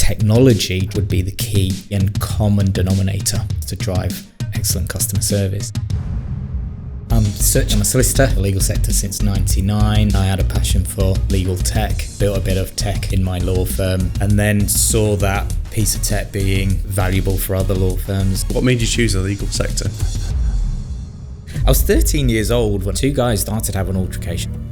technology would be the key and common denominator to drive excellent customer service. I'm a solicitor in the legal sector since '99. I had a passion for legal tech, built a bit of tech in my law firm, and then saw that piece of tech being valuable for other law firms. What made you choose the legal sector? I was 13 years old when two guys started having an altercation.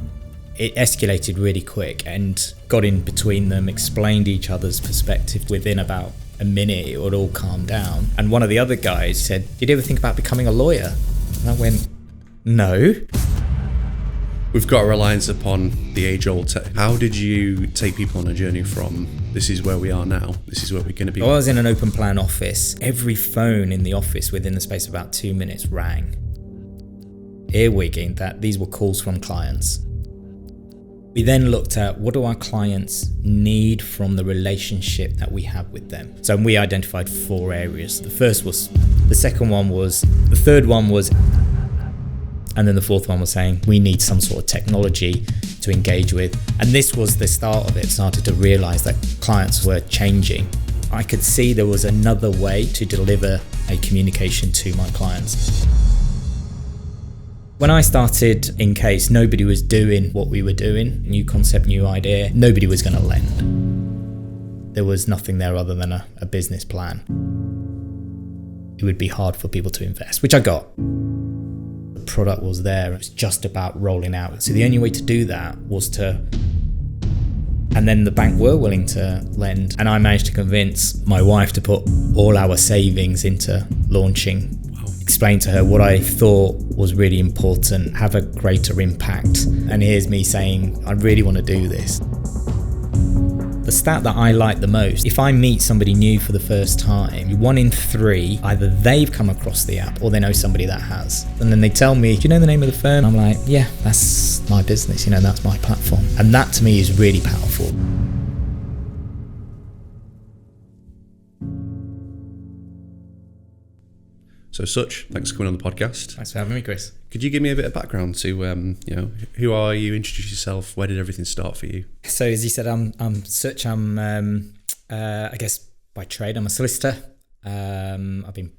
It escalated really quick and got in between them, explained each other's perspective. Within about a minute, it would all calm down. And one of the other guys said, "Did you ever think about becoming a lawyer?" And I went, "No." We've got a reliance upon the age-old tech. How did you take people on a journey from this is where we are now, this is where we're going to be? I was in an open plan office. Every phone in the office within the space of about 2 minutes rang, earwigging that these were calls from clients. We then looked at what do our clients need from the relationship that we have with them. So we identified 4 areas. The first was, the second one was, the third one was, and then the fourth one was saying we need some sort of technology to engage with. And this was the start of it. Started to realize that clients were changing. I could see there was another way to deliver a communication to my clients. When I started inCase, nobody was doing what we were doing. New concept, new idea. Nobody was going to lend. There was nothing there other than a business plan. It would be hard for people to invest, which I got. The product was there. It was just about rolling out. So the only way to do that was to... And then the bank were willing to lend. And I managed to convince my wife to put all our savings into launching. Explain to her what I thought was really important, have a greater impact. And here's me saying, I really want to do this. The stat that I like the most, if I meet somebody new for the first time, 1 in 3, either they've come across the app or they know somebody that has. And then they tell me, do you know the name of the firm? I'm like, yeah, that's my business, that's my platform. And that to me is really powerful. So Such, thanks for coming on the podcast. Thanks for having me, Chris. Could you give me a bit of background to, who are you? Introduce yourself. Where did everything start for you? So as you said, I'm Such. I guess by trade, I'm a solicitor. I've been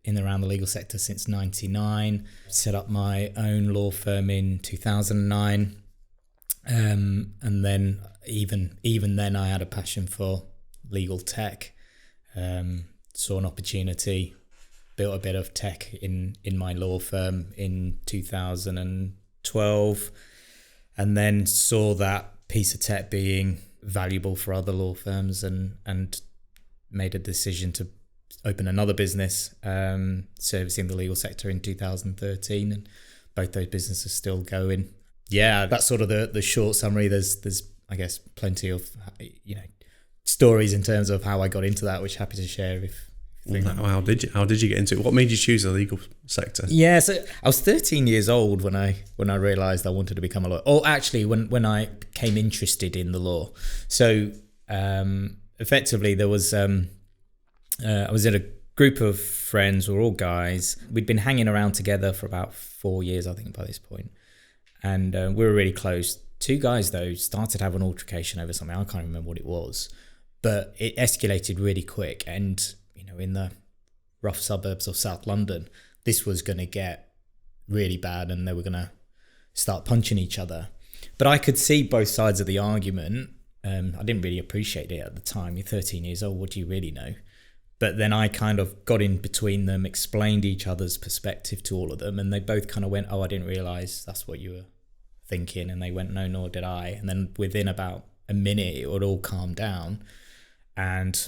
in and around the legal sector since '99. Set up my own law firm in 2009, and then even then, I had a passion for legal tech. Saw an opportunity. Built a bit of tech in my law firm in 2012, and then saw that piece of tech being valuable for other law firms and made a decision to open another business servicing the legal sector in 2013, and both those businesses are still going. Yeah, that's sort of the short summary. There's I guess plenty of stories in terms of how I got into that, which happy to share if. How did you get into it? What made you choose the legal sector? Yeah, so I was 13 years old when I realised I wanted to become a lawyer. Or actually, when I became interested in the law. So effectively, there was I was in a group of friends. We were all guys. We'd been hanging around together for about 4 years, I think, by this point, and we were really close. 2 guys though started having an altercation over something. I can't remember what it was, but it escalated really quick and. In the rough suburbs of South London, this was going to get really bad and they were going to start punching each other. But I could see both sides of the argument. I didn't really appreciate it at the time. You're 13 years old, what do you really know? But then I kind of got in between them, explained each other's perspective to all of them, and they both kind of went, oh, I didn't realise that's what you were thinking. And they went, no, nor did I. And then within about a minute, it would all calm down. And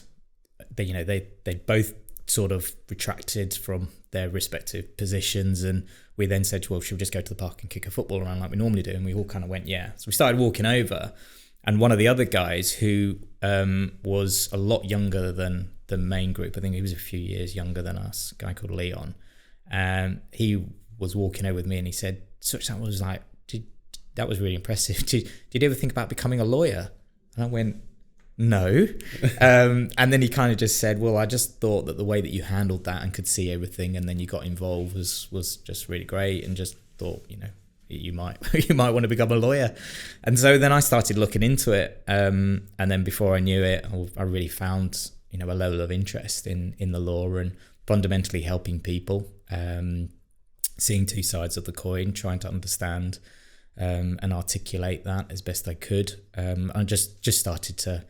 they both sort of retracted from their respective positions, and we then said, well, should we just go to the park and kick a football around like we normally do? And we all kind of went, yeah. So we started walking over, and one of the other guys who was a lot younger than the main group, I think he was a few years younger than us, a guy called Leon, he was walking over with me and he said, Such, that was really impressive. Did you ever think about becoming a lawyer? And I went, no. And then he kind of just said, well, I just thought that the way that you handled that and could see everything and then you got involved was just really great, and just thought, you might you might want to become a lawyer. And so then I started looking into it, and then before I knew it, I really found a level of interest in the law and fundamentally helping people, seeing two sides of the coin, trying to understand and articulate that as best I could. I just started to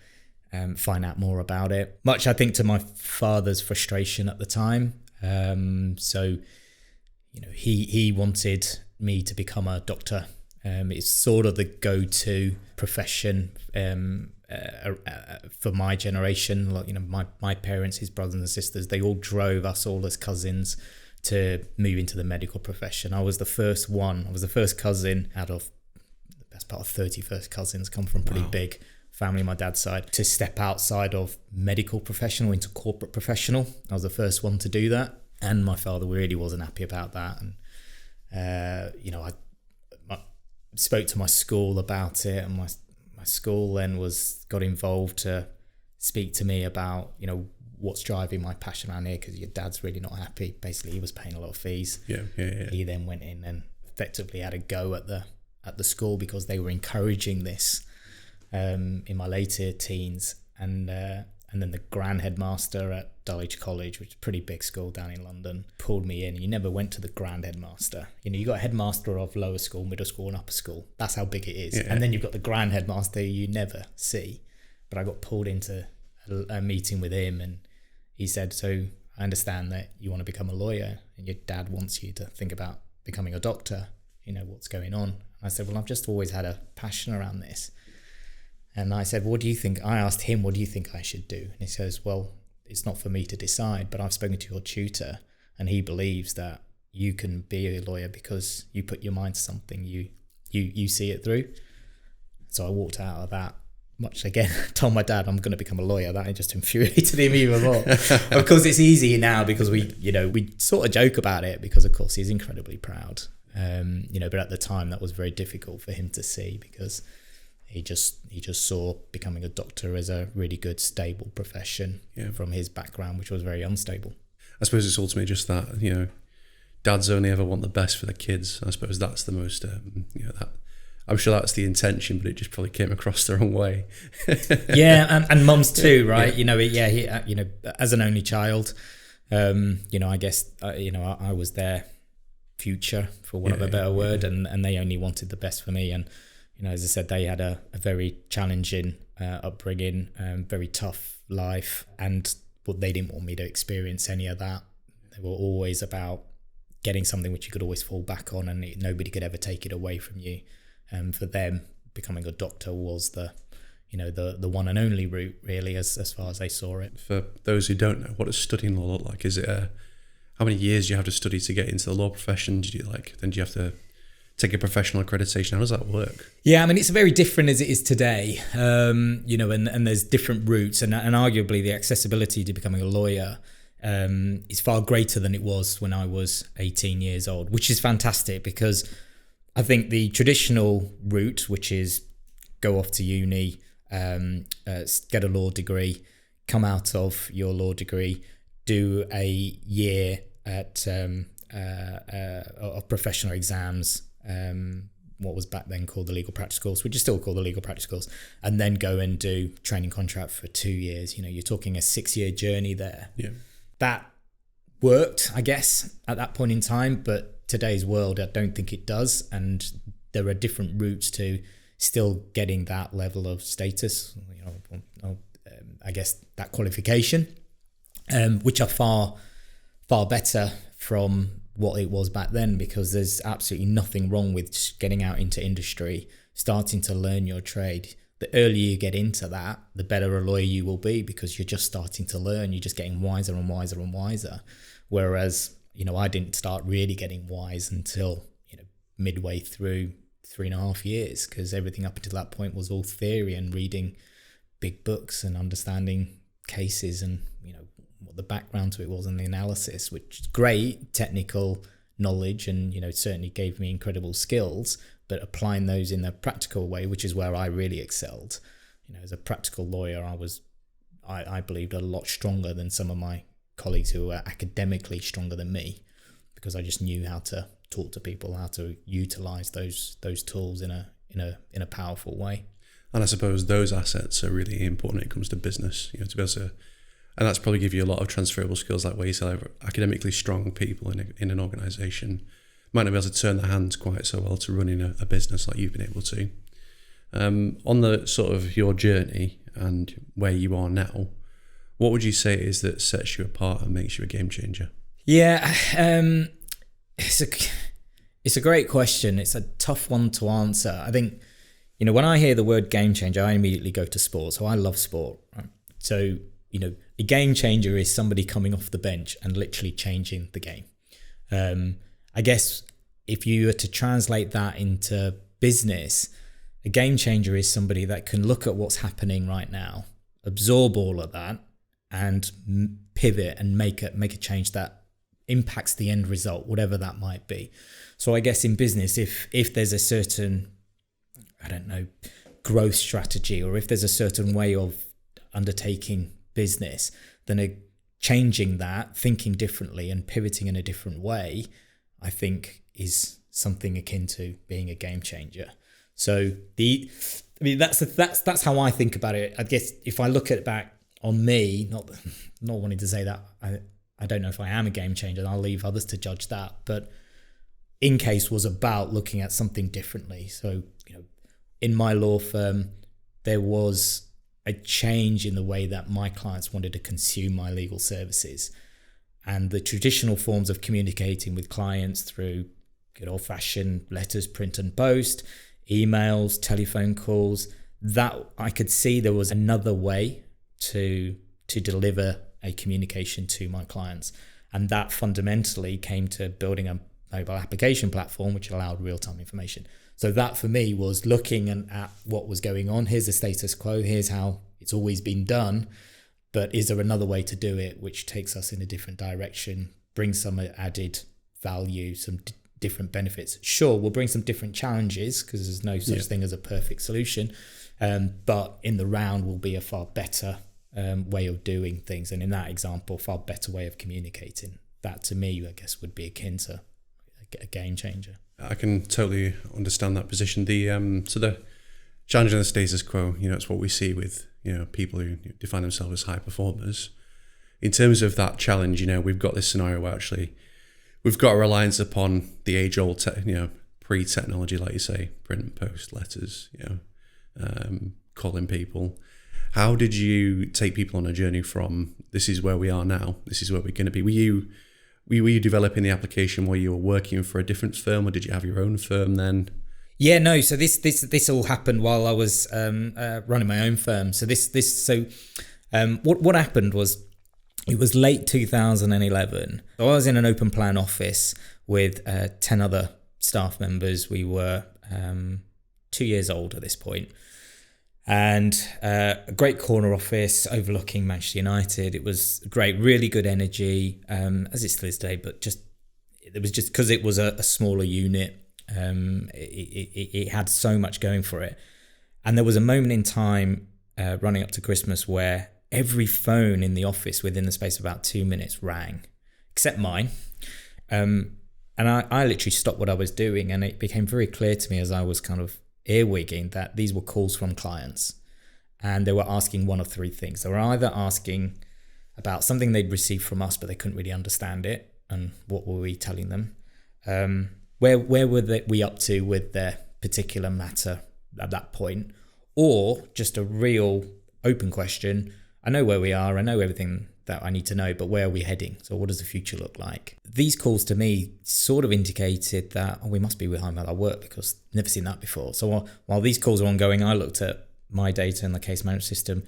find out more about it, much I think to my father's frustration at the time. So he wanted me to become a doctor. It's sort of the go-to profession for my generation. Like, my parents, his brothers and sisters, they all drove us all as cousins to move into the medical profession. I was the first one. I was the first cousin out of the best part of 30 first cousins, come from pretty big family, my dad's side, to step outside of medical professional into corporate professional. I was the first one to do that. And my father really wasn't happy about that. And, I spoke to my school about it, and my school then got involved to speak to me about, what's driving my passion around here, because your dad's really not happy. Basically, he was paying a lot of fees. Yeah. He then went in and effectively had a go at the school because they were encouraging this in my later teens. And then the grand headmaster at Dulwich College, which is a pretty big school down in London, pulled me in. You never went to the grand headmaster. You got a headmaster of lower school, middle school and upper school. That's how big it is. Yeah. And then you've got the grand headmaster you never see. But I got pulled into a meeting with him, and he said, so I understand that you want to become a lawyer and your dad wants you to think about becoming a doctor. What's going on? I said, well, I've just always had a passion around this. And I said, what do you think? I asked him, what do you think I should do? And he says, well, it's not for me to decide, but I've spoken to your tutor and he believes that you can be a lawyer because you put your mind to something, you see it through. So I walked out of that, much again, told my dad I'm going to become a lawyer. That just infuriated him even more. Of course, it's easy now because we sort of joke about it because, of course, he's incredibly proud. But at the time that was very difficult for him to see because he just saw becoming a doctor as a really good, stable profession from his background, which was very unstable. I suppose it's ultimately just that, dads only ever want the best for the kids. I suppose that's the most, that I'm sure that's the intention, but it just probably came across the wrong way. Yeah, and mums too, right? Yeah. He, as an only child, I guess, I was their future, for want of a better word, and they only wanted the best for me. And as I said, they had a very challenging upbringing, very tough life, but they didn't want me to experience any of that. They were always about getting something which you could always fall back on, and nobody could ever take it away from you. For them, becoming a doctor was the one and only route, really, as far as they saw it. For those who don't know, what does studying law look like? Is it how many years do you have to study to get into the law profession? Do you have to take a professional accreditation? How does that work? Yeah, I mean, it's very different as it is today, and there's different routes, and arguably the accessibility to becoming a lawyer is far greater than it was when I was 18 years old, which is fantastic because I think the traditional route, which is go off to uni, get a law degree, come out of your law degree, do a year of professional exams, what was back then called the legal practice course, which is still called the legal practice course, and then go and do training contract for 2 years. You're talking a 6-year journey there. Yeah. That worked, I guess, at that point in time, but today's world, I don't think it does, and there are different routes to still getting that level of status, I guess that qualification, which are far better from what it was back then, because there's absolutely nothing wrong with just getting out into industry, starting to learn your trade. The earlier you get into that, the better a lawyer you will be, because you're just starting to learn, you're just getting wiser and wiser and wiser. Whereas, I didn't start really getting wise until, midway through 3.5 years, because everything up until that point was all theory and reading big books and understanding cases and, what the background to it was and the analysis, which is great technical knowledge and, certainly gave me incredible skills, but applying those in a practical way, which is where I really excelled. As a practical lawyer, I believed a lot stronger than some of my colleagues who were academically stronger than me, because I just knew how to talk to people how to utilize those tools in a powerful way. And I suppose those assets are really important when it comes to business, to be able to, and that's probably give you a lot of transferable skills, like where you say academically strong people in an organisation might not be able to turn their hands quite so well to running a business like you've been able to. On the sort of your journey and where you are now, what would you say is that sets you apart and makes you a game changer? Yeah, it's a great question. It's a tough one to answer. I think, when I hear the word game changer, I immediately go to sport. So I love sport. Right? So, a game changer is somebody coming off the bench and literally changing the game. I guess if you were to translate that into business, a game changer is somebody that can look at what's happening right now, absorb all of that, and pivot and make a change that impacts the end result, whatever that might be. So I guess in business, if there's a certain, growth strategy, or if there's a certain way of undertaking business, then changing that, thinking differently and pivoting in a different way, I think is something akin to being a game changer. So that's how I think about it. I guess if I look at it back on me, not wanting to say that I don't know if I am a game changer, and I'll leave others to judge that, but inCase was about looking at something differently. So, in my law firm, there was a change in the way that my clients wanted to consume my legal services. And the traditional forms of communicating with clients through good old-fashioned letters, print and post, emails, telephone calls, that I could see there was another way to deliver a communication to my clients. And that fundamentally came to building a mobile application platform which allowed real-time information. So that for me was looking at what was going on. Here's the status quo. Here's how it's always been done. But is there another way to do it which takes us in a different direction, brings some added value, some different benefits? Sure, we'll bring some different challenges because there's no such thing as a perfect solution. But in the round will be a far better way of doing things. And in that example, far better way of communicating. That to me, I guess, would be akin to a game changer. I can totally understand that position. So the challenge of the status quo, it's what we see with, people who define themselves as high performers. In terms of that challenge, we've got this scenario where actually we've got a reliance upon the age-old, pre-technology, like you say, print and post, letters, calling people. How did you take people on a journey from this is where we are now, this is where we're going to be? Were you developing the application while you were working for a different firm, or did you have your own firm then? Yeah, no. So this all happened while I was running my own firm. So what happened was, it was late 2011. So I was in an open plan office with 10 other staff members. We were 2 years old at this point. And a great corner office overlooking Manchester United. It was great, really good energy, as it still is today, but it was just because it was a smaller unit, it had so much going for it. And there was a moment in time running up to Christmas where every phone in the office within the space of about 2 minutes rang, except mine. And I literally stopped what I was doing, and it became very clear to me as I was kind of earwigging that these were calls from clients, and they were asking one of three things. They were either asking about something they'd received from us but they couldn't really understand it, and what were we telling them, where were we up to with their particular matter at that point, or just a real open question: I know where we are, I know everything that I need to know, but where are we heading? So what does the future look like? These calls to me sort of indicated that we must be behind with our work, because I've never seen that before. So while these calls are ongoing, I looked at my data in the case management system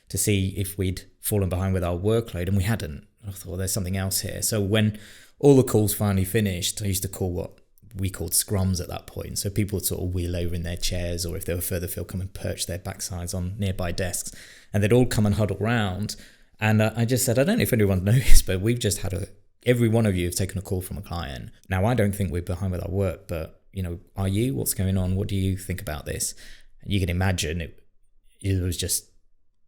to see if we'd fallen behind with our workload, and we hadn't. I thought, well, there's something else here. So when all the calls finally finished, I used to call what we called scrums at that point. So people would sort of wheel over in their chairs, or if they were further afield, come and perch their backsides on nearby desks, and they'd all come and huddle round. And I just said, I don't know if anyone knows, but we've just had every one of you have taken a call from a client. Now, I don't think we're behind with our work, but, are you? What's going on? What do you think about this? And you can imagine it was just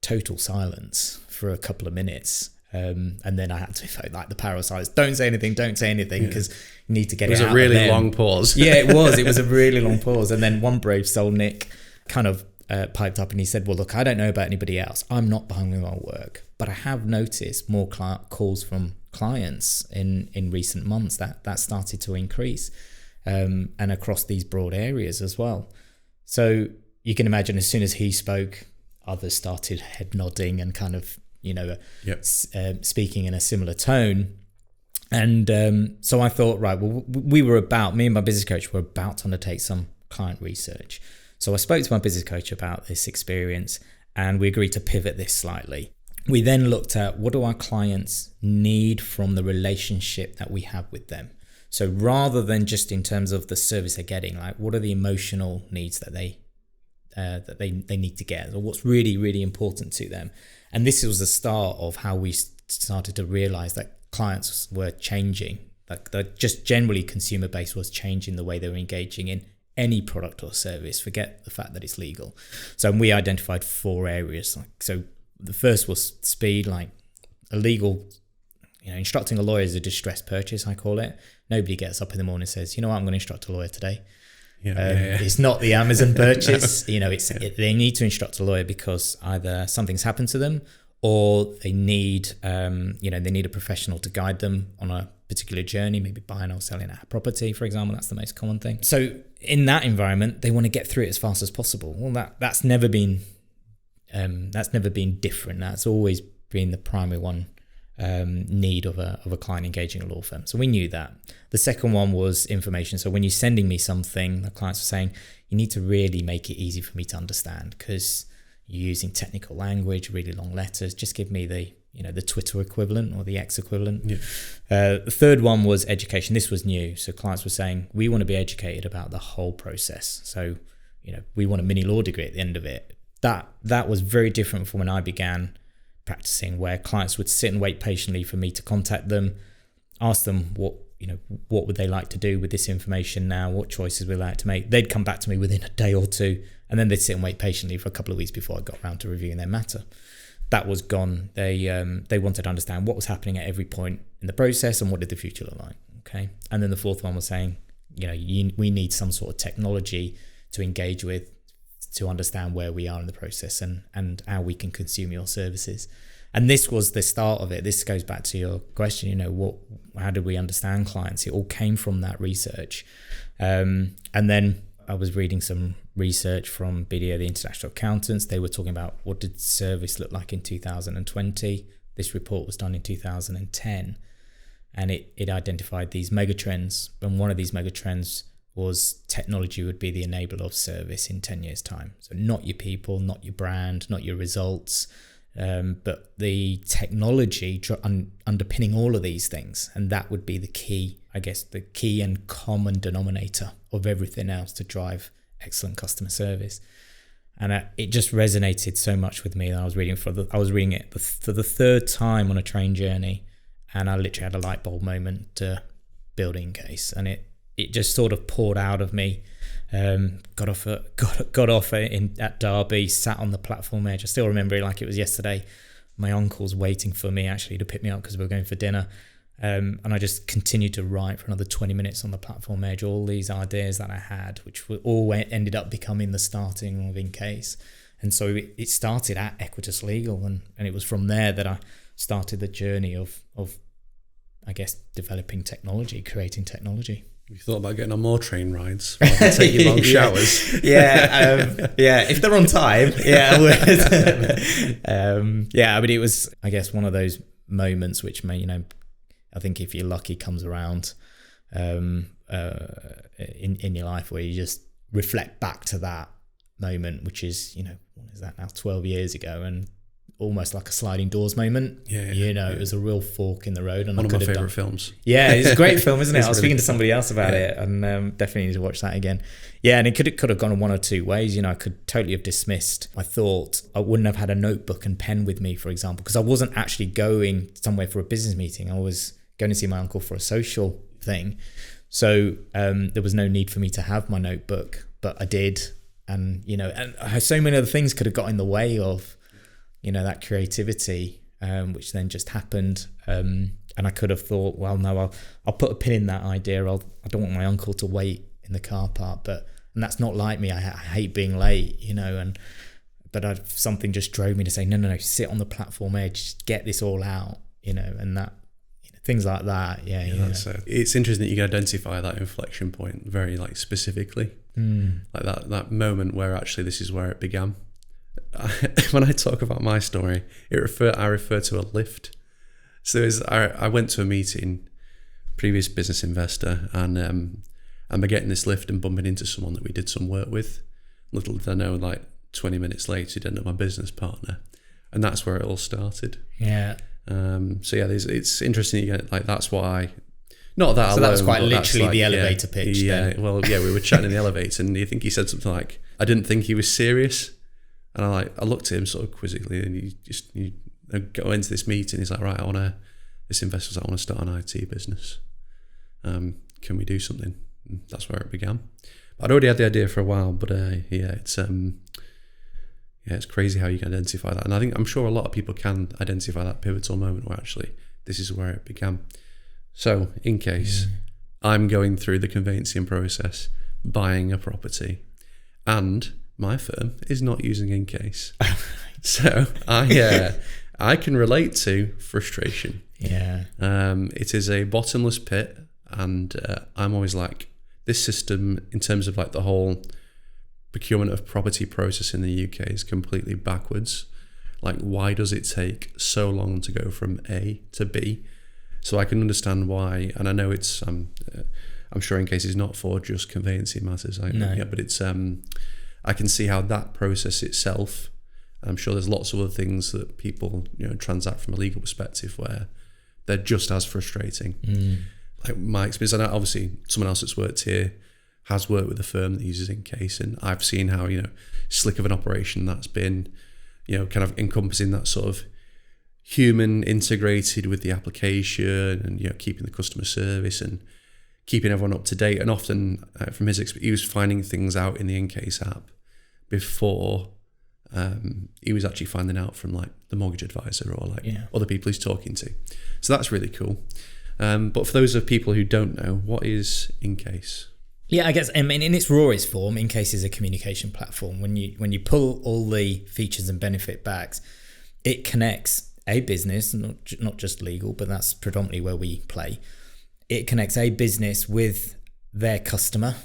total silence for a couple of minutes. And then I had to evoke like the power of silence. Don't say anything, because you need to get it out. It was a really long pause. Yeah, it was. It was a really long pause. And then one brave soul, Nick, kind of piped up and he said, well, look, I don't know about anybody else. I'm not behind with my work, but I have noticed more calls from clients in recent months that started to increase, and across these broad areas as well. So you can imagine as soon as he spoke, others started head nodding and kind of, speaking in a similar tone. And so I thought, right, well, me and my business coach were about to undertake some client research. So I spoke to my business coach about this experience and we agreed to pivot this slightly. We then looked at what do our clients need from the relationship that we have with them. So rather than just in terms of the service they're getting, like what are the emotional needs that they need to get, or what's really, really important to them. And this was the start of how we started to realize that clients were changing, like just generally consumer base was changing the way they were engaging in any product or service, forget the fact that it's legal. So we identified 4 areas. So the first was speed, like a legal, instructing a lawyer is a distressed purchase, I call it. Nobody gets up in the morning and says, you know what, I'm going to instruct a lawyer today. It's not the Amazon purchase. They need to instruct a lawyer because either something's happened to them or they need, they need a professional to guide them on a particular journey, maybe buying or selling a property, for example. That's the most common thing. So in that environment, they want to get through it as fast as possible. Well, that's never been different. That's always been the primary one. Need of a client engaging a law firm. So we knew that. The second one was information. So when you're sending me something, the clients were saying, you need to really make it easy for me to understand because you're using technical language, really long letters. Just give me the Twitter equivalent or the X equivalent. Yeah. The third one was education. This was new. So clients were saying, we want to be educated about the whole process. So, we want a mini law degree at the end of it. That was very different from when I began practicing, where clients would sit and wait patiently for me to contact them, ask them what would they like to do with this information now, what choices would they like to make. They'd come back to me within a day or two, and then they'd sit and wait patiently for a couple of weeks before I got around to reviewing their matter. That was gone. They wanted to understand what was happening at every point in the process and what did the future look like. Okay, and then the fourth one was saying, we need some sort of technology to engage with, to understand where we are in the process and how we can consume your services. And this was the start of it. This goes back to your question, how did we understand clients? It all came from that research. And then I was reading some research from BDO, the International Accountants. They were talking about what did service look like in 2020. This report was done in 2010. And it identified these megatrends. And one of these megatrends was technology would be the enabler of service in 10 years' time. So not your people, not your brand, not your results, but the technology underpinning all of these things. And that would be the key, I guess, the key and common denominator of everything else to drive excellent customer service. And it just resonated so much with me that I was reading it for the third time on a train journey. And I literally had a light bulb moment to build inCase. And it just sort of poured out of me. Got off at Derby, sat on the platform edge. I still remember it like it was yesterday. My uncle's waiting for me actually to pick me up because we were going for dinner. And I just continued to write for another 20 minutes on the platform edge, all these ideas that I had, which were all ended up becoming the starting of inCase. And so it started at Equitas Legal, and it was from there that I started the journey of I guess, developing technology, creating technology. You thought about getting on more train rides rather than taking long showers? If they're on time, I would. It was, I guess, one of those moments which may, I think if you're lucky, comes around in your life where you just reflect back to that moment, which is, what is that now, 12 years ago, and almost like a sliding doors moment. It was a real fork in the road. And one of my favourite films. Yeah, it's a great film, isn't it? I was speaking to somebody else about it, and definitely need to watch that again. Yeah, and it could have gone in one or two ways. I could totally have dismissed. I thought I wouldn't have had a notebook and pen with me, for example, because I wasn't actually going somewhere for a business meeting. I was going to see my uncle for a social thing. So there was no need for me to have my notebook, but I did. And, and so many other things could have got in the way of, that creativity. which then just happened. And I could have thought, well, no, I'll put a pin in that idea. I don't want my uncle to wait in the car park, and that's not like me. I hate being late, but something just drove me to say, no, sit on the platform edge, just get this all out, and that, things like that. Yeah. That's it. It's interesting that you can identify that inflection point very specifically, like that moment where actually this is where it began. When I talk about my story, I refer to a lift. So I went to a meeting, previous business investor, and I'm getting this lift and bumping into someone that we did some work with. Little did I know, 20 minutes later, he'd end up my business partner, and that's where it all started. Yeah. It's interesting. You get that's why. Not that. So alone, that's quite literally the elevator pitch. Yeah. Then. Well, yeah, we were chatting in the elevator, and I think he said something like, "I didn't think he was serious," and I looked at him sort of quizzically, and he go into this meeting. He's like, "Right, this investor's like, I want to start an IT business. Can we do something?" And that's where it began. I'd already had the idea for a while, but it's crazy how you can identify that. And I'm sure a lot of people can identify that pivotal moment where actually this is where it began. So inCase, I'm going through the conveyancing process, buying a property, and my firm is not using inCase. So I can relate to frustration. Yeah. It is a bottomless pit, and I'm always like, this system in terms of the whole procurement of property process in the UK is completely backwards. Why does it take so long to go from A to B? So I can understand why, and I know it's I'm sure inCase is not for just conveyancing matters. But it's I can see how that process itself. I'm sure there's lots of other things that people transact from a legal perspective where they're just as frustrating. My experience, and obviously someone else that's worked here has worked with a firm that uses inCase, and I've seen how slick of an operation that's been, kind of encompassing that sort of human integrated with the application, and keeping the customer service and keeping everyone up to date. And often from his experience, he was finding things out in the inCase app before he was actually finding out from the mortgage advisor or other people he's talking to. So that's really cool. But for those of people who don't know, what is inCase? Yeah, I guess in its rawest form, inCase is a communication platform. When you pull all the features and benefit backs, it connects a business, not just legal, but that's predominantly where we play. It connects a business with their customer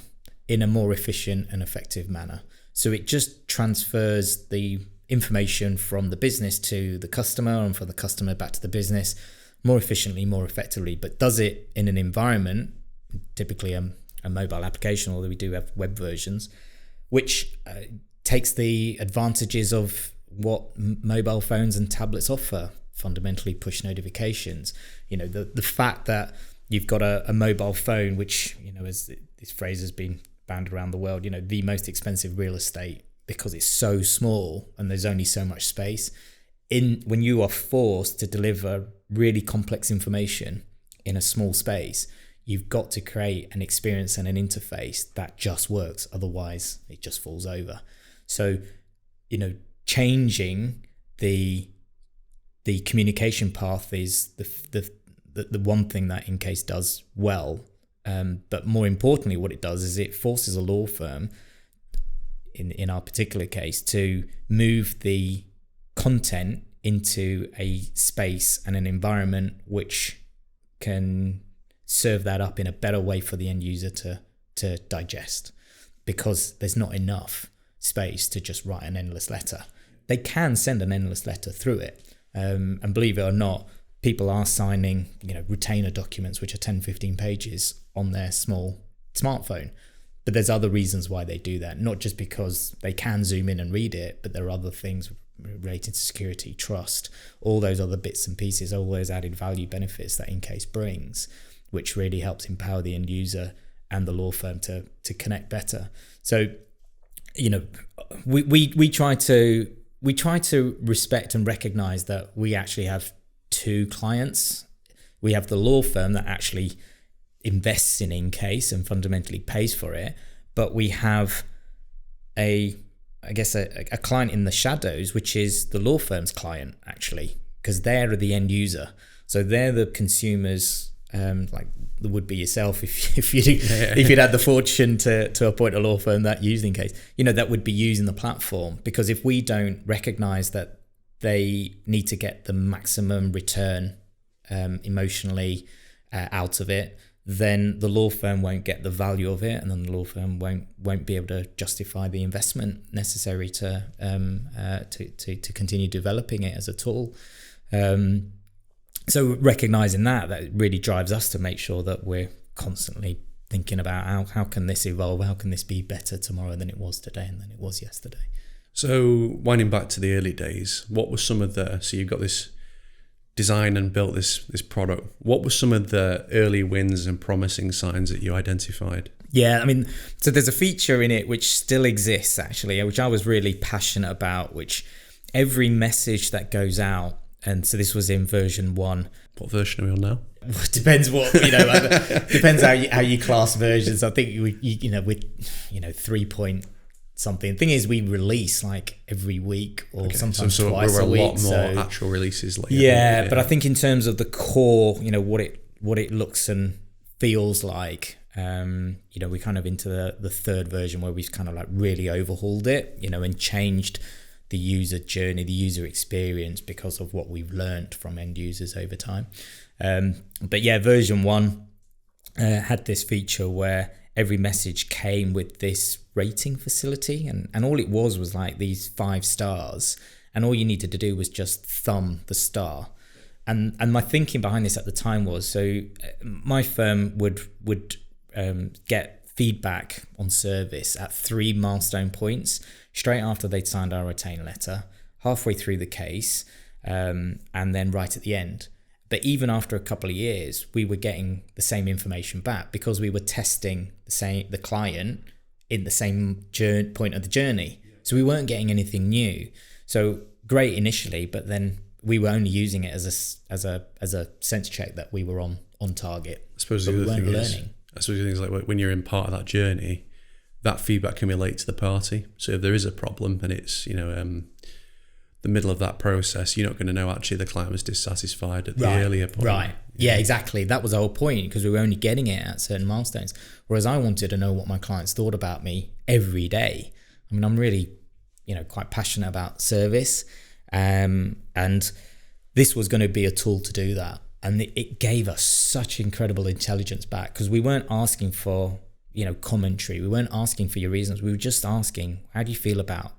in a more efficient and effective manner. So it just transfers the information from the business to the customer and from the customer back to the business more efficiently, more effectively, but does it in an environment, typically a mobile application, although we do have web versions, which takes the advantages of what mobile phones and tablets offer, fundamentally push notifications. The fact that you've got a mobile phone, which, as this phrase has been bandied around the world, the most expensive real estate because it's so small and there's only so much space. When you are forced to deliver really complex information in a small space, you've got to create an experience and an interface that just works. Otherwise, it just falls over. So, changing the communication path is the one thing that inCase does well. But more importantly, what it does is it forces a law firm, in our particular case, to move the content into a space and an environment which can serve that up in a better way for the end user to digest, because there's not enough space to just write an endless letter. They can send an endless letter through it, and believe it or not, people are signing retainer documents which are 10, 15 pages on their small smartphone. But there's other reasons why they do that, not just because they can zoom in and read it, but there are other things related to security, trust, all those other bits and pieces, all those added value benefits that inCase brings, which really helps empower the end user and the law firm to connect better. So, we try to respect and recognize that we actually have two clients. We have the law firm that actually invests in inCase and fundamentally pays for it, but we have a client in the shadows, which is the law firm's client, actually, because they're the end user. So they're the consumers, like the would be yourself if you'd had the fortune to appoint a law firm that used inCase, that would be using the platform. Because if we don't recognize that they need to get the maximum return emotionally out of it, then the law firm won't get the value of it, and then the law firm won't be able to justify the investment necessary to continue developing it as a tool. So recognizing that really drives us to make sure that we're constantly thinking about how can this evolve, how can this be better tomorrow than it was today and than it was yesterday. So winding back to the early days, what were some of so you've got this design and built this product. What were some of the early wins and promising signs that you identified? Yeah, so there's a feature in it which still exists actually, which I was really passionate about, which every message that goes out, and so this was in version 1. What version are we on now? It depends depends how you class versions. I think we're 3 point something. The thing is, we release like every week or sometimes so twice a week. A lot more actual releases later. Yeah, but I think in terms of the core, what it looks and feels like, we're kind of into the third version where we've kind of like really overhauled it, and changed the user journey, the user experience, because of what we've learned from end users over time. But yeah, version 1 had this feature where every message came with this rating facility, and all it was like these 5 stars, and all you needed to do was just thumb the star. And my thinking behind this at the time was, so my firm would get feedback on service at 3 milestone points, straight after they'd signed our retain letter, halfway through the case, and then right at the end. But even after a couple of years, we were getting the same information back because we were testing the client in the same point of the journey. So we weren't getting anything new. So great initially, but then we were only using it as a sense check that we were on target. I suppose the other thing is like when you're in part of that journey, that feedback can relate to the party. So if there is a problem and it's the middle of that process, you're not going to know actually the client was dissatisfied at the earlier point. Right. Yeah, exactly. That was the whole point, because we were only getting it at certain milestones. Whereas I wanted to know what my clients thought about me every day. I'm really, quite passionate about service. And this was going to be a tool to do that. And it gave us such incredible intelligence back, because we weren't asking for, commentary. We weren't asking for your reasons. We were just asking, how do you feel about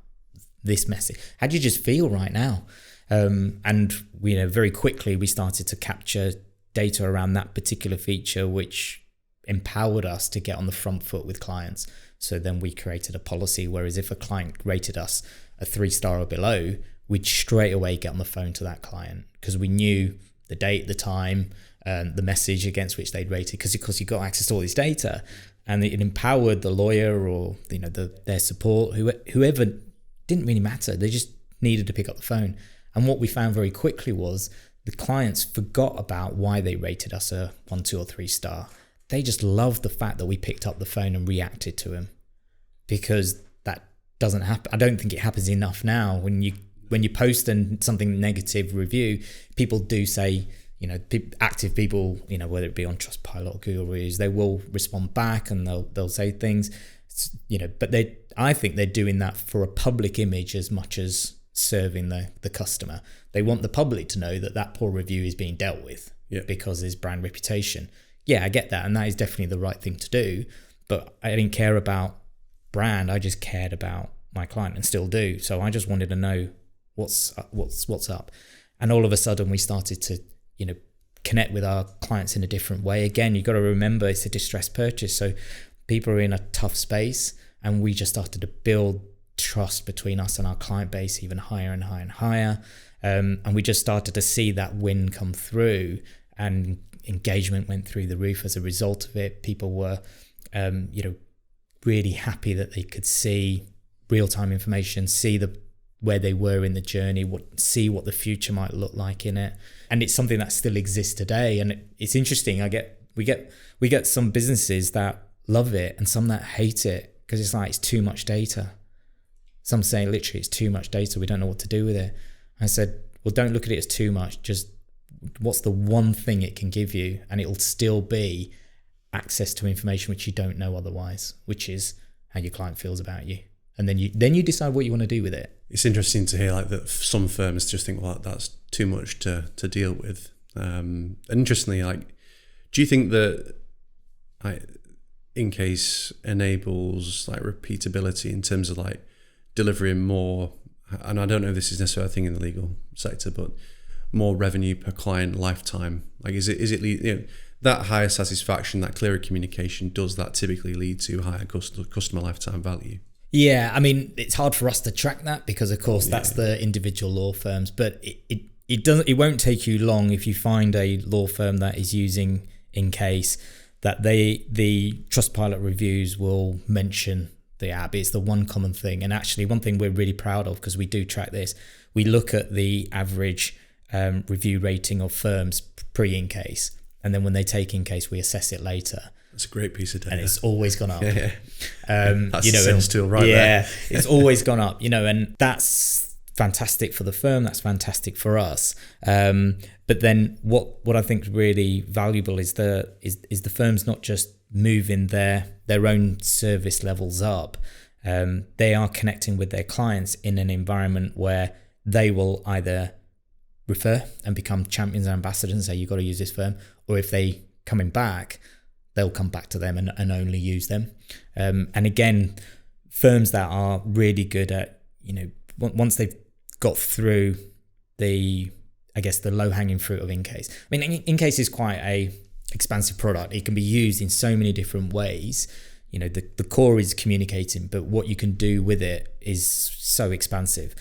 this message? How do you just feel right now? And very quickly we started to capture data around that particular feature, which empowered us to get on the front foot with clients. So then we created a policy, whereas if a client rated us a 3-star or below, we'd straight away get on the phone to that client, because we knew the date, the time, the message against which they'd rated, because you got access to all this data, and it empowered the lawyer or their support, whoever. Didn't really matter. They just needed to pick up the phone. And what we found very quickly was the clients forgot about why they rated us a 1, 2, or 3-star. They just loved the fact that we picked up the phone and reacted to them, because that doesn't happen. I don't think it happens enough now. When you post something negative review, people do say, active people, whether it be on Trustpilot or Google Reviews, they will respond back and they'll say things, but I think they're doing that for a public image as much as serving the customer. They want the public to know that poor review is being dealt with because there's brand reputation. Yeah, I get that, and that is definitely the right thing to do. But I didn't care about brand. I just cared about my client, and still do. So I just wanted to know what's up. And all of a sudden, we started to connect with our clients in a different way. Again, you've got to remember it's a distressed purchase, so people are in a tough space. And we just started to build trust between us and our client base even higher and higher and higher. And we just started to see that win come through, and engagement went through the roof as a result of it. People were, really happy that they could see real-time information, see where they were in the journey, see what the future might look like in it. And it's something that still exists today. And it's interesting. We get some businesses that love it and some that hate it, because it's like, it's too much data. Some say literally it's too much data, we don't know what to do with it. I said, Well, don't look at it as too much. Just what's the one thing it can give you, and it'll still be access to information which you don't know otherwise, which is how your client feels about you. And then you decide what you want to do with it. It's interesting to hear like that some firms just think, well, that's too much to deal with. And interestingly, like, do you think that inCase enables like repeatability in terms of like delivering more, and I don't know if this is necessarily a thing in the legal sector, but more revenue per client lifetime? Like, is it that higher satisfaction, that clearer communication, does that typically lead to higher customer lifetime value? Yeah, I mean, it's hard for us to track that because, of course, that's the individual law firms. But it won't take you long if you find a law firm that is using inCase, that the Trustpilot reviews will mention the app. It's the one common thing. And actually, one thing we're really proud of, because we do track this, we look at the average review rating of firms pre-inCase, and then when they take inCase, we assess it later. That's a great piece of data. And it's always gone up. Yeah. That's a sales tool right there. Yeah, it's always gone up, and that's fantastic for the firm. That's fantastic for us. But then what I think is really valuable is the firms not just moving their own service levels up. They are connecting with their clients in an environment where they will either refer and become champions and ambassadors and say, you've got to use this firm, or if they coming back, they'll come back to them and only use them. And again, firms that are really good at, once they've got through the low-hanging fruit of inCase. I mean, inCase is quite a expansive product. It can be used in so many different ways. The core is communicating, but what you can do with it is so expansive.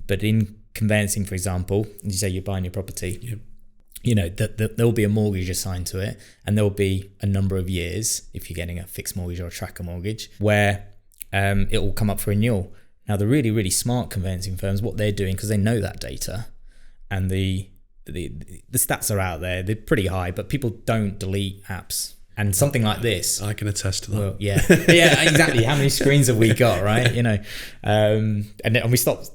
But in conveyancing, for example, you say you're buying your property, there'll be a mortgage assigned to it, and there'll be a number of years, if you're getting a fixed mortgage or a tracker mortgage, where it will come up for renewal. Now, the really, really smart conveyancing firms, what they're doing, because they know that data, and the stats are out there, they're pretty high, but people don't delete apps. And something like this, I can attest to that. Well, yeah, exactly. How many screens have we got, right? And we stopped.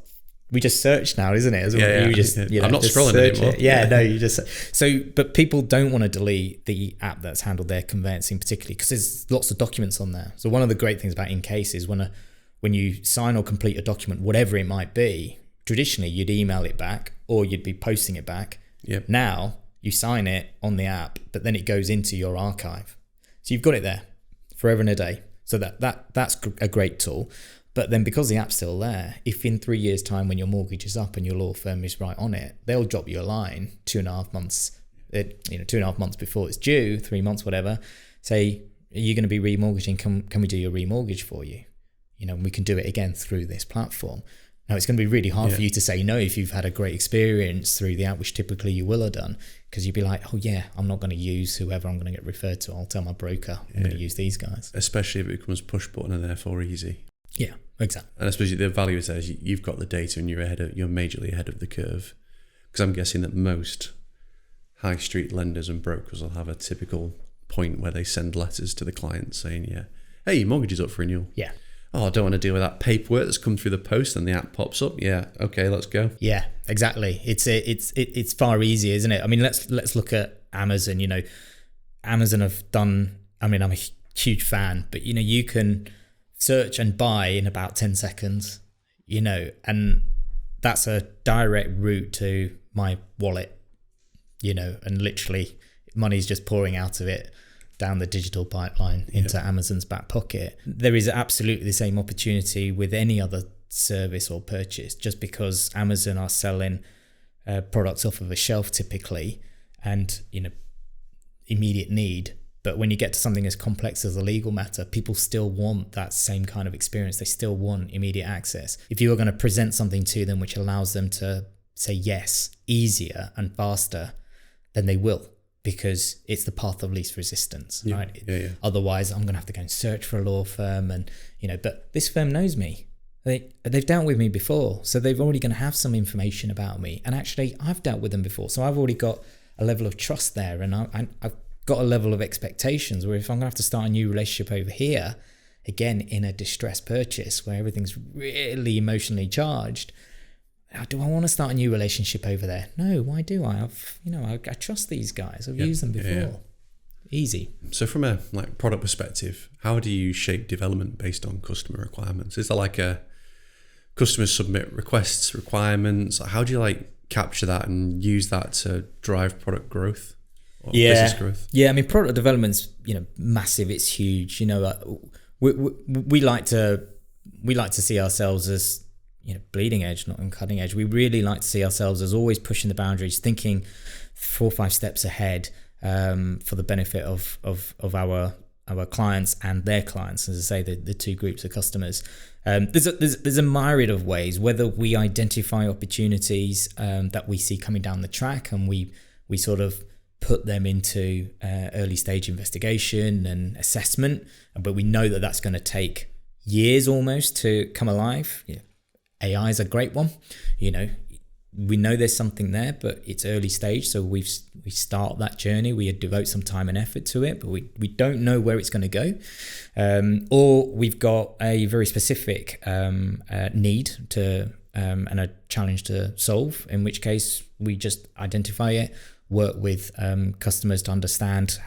We just search now, isn't it? I'm not scrolling anymore. No, you just but people don't want to delete the app that's handled their conveyancing, particularly because there's lots of documents on there. So one of the great things about inCase is when you sign or complete a document, whatever it might be, traditionally you'd email it back or you'd be posting it back. Yep. Now you sign it on the app, but then it goes into your archive. So you've got it there forever and a day. So that's a great tool. But then because the app's still there, if in 3 years' time when your mortgage is up and your law firm is right on it, they'll drop you a line 2.5 months, 2.5 months before it's due, 3 months, whatever, say, are you going to be remortgaging? Can we do your remortgage for you? And we can do it again through this platform. Now, it's going to be really hard for you to say no if you've had a great experience through the app, which typically you will have done, because you'd be like, oh yeah, I'm not going to use whoever I'm going to get referred to. I'll tell my broker I'm going to use these guys. Especially if it becomes push button and therefore easy. Yeah, exactly. And especially the value is there is you've got the data and you're majorly ahead of the curve. Because I'm guessing that most high street lenders and brokers will have a typical point where they send letters to the client saying, hey, your mortgage is up for renewal. Yeah. Oh, I don't want to deal with that paperwork that's come through the post and the app pops up. Yeah, okay, let's go. Yeah, exactly. It's far easier, isn't it? I mean, let's look at Amazon. Amazon have done. I mean, I'm a huge fan, but you can search and buy in about 10 seconds. And that's a direct route to my wallet. And literally, money's just pouring out of it down the digital pipeline into Amazon's back pocket. There is absolutely the same opportunity with any other service or purchase, just because Amazon are selling products off of a shelf typically and immediate need. But when you get to something as complex as a legal matter, people still want that same kind of experience. They still want immediate access. If you are going to present something to them which allows them to say yes easier and faster, then they will, because it's the path of least resistance, right? Yeah. Otherwise, I'm going to have to go and search for a law firm, and but this firm knows me. They've dealt with me before, so they've already going to have some information about me. And actually, I've dealt with them before, so I've already got a level of trust there, and I've got a level of expectations where if I'm going to have to start a new relationship over here, again, in a distressed purchase where everything's really emotionally charged, do I want to start a new relationship over there? No, why do I? I trust these guys. I've used them before. Yeah. Easy. So from a product perspective, how do you shape development based on customer requirements? Is there a customers submit requests, requirements? How do you capture that and use that to drive product growth or business growth? Yeah, I mean, product development's massive. It's huge. We like to see ourselves as bleeding edge, not on cutting edge. We really like to see ourselves as always pushing the boundaries, thinking 4 or 5 steps ahead for the benefit of our clients and their clients. As I say, the two groups of customers. There's a myriad of ways, whether we identify opportunities that we see coming down the track and we sort of put them into early stage investigation and assessment, but we know that that's going to take years almost to come alive. AI is a great one. We know there's something there, but it's early stage, so we start that journey. We devote some time and effort to it, but we don't know where it's going to go. Or we've got a very specific need to and a challenge to solve, in which case we just identify it, work with customers to understand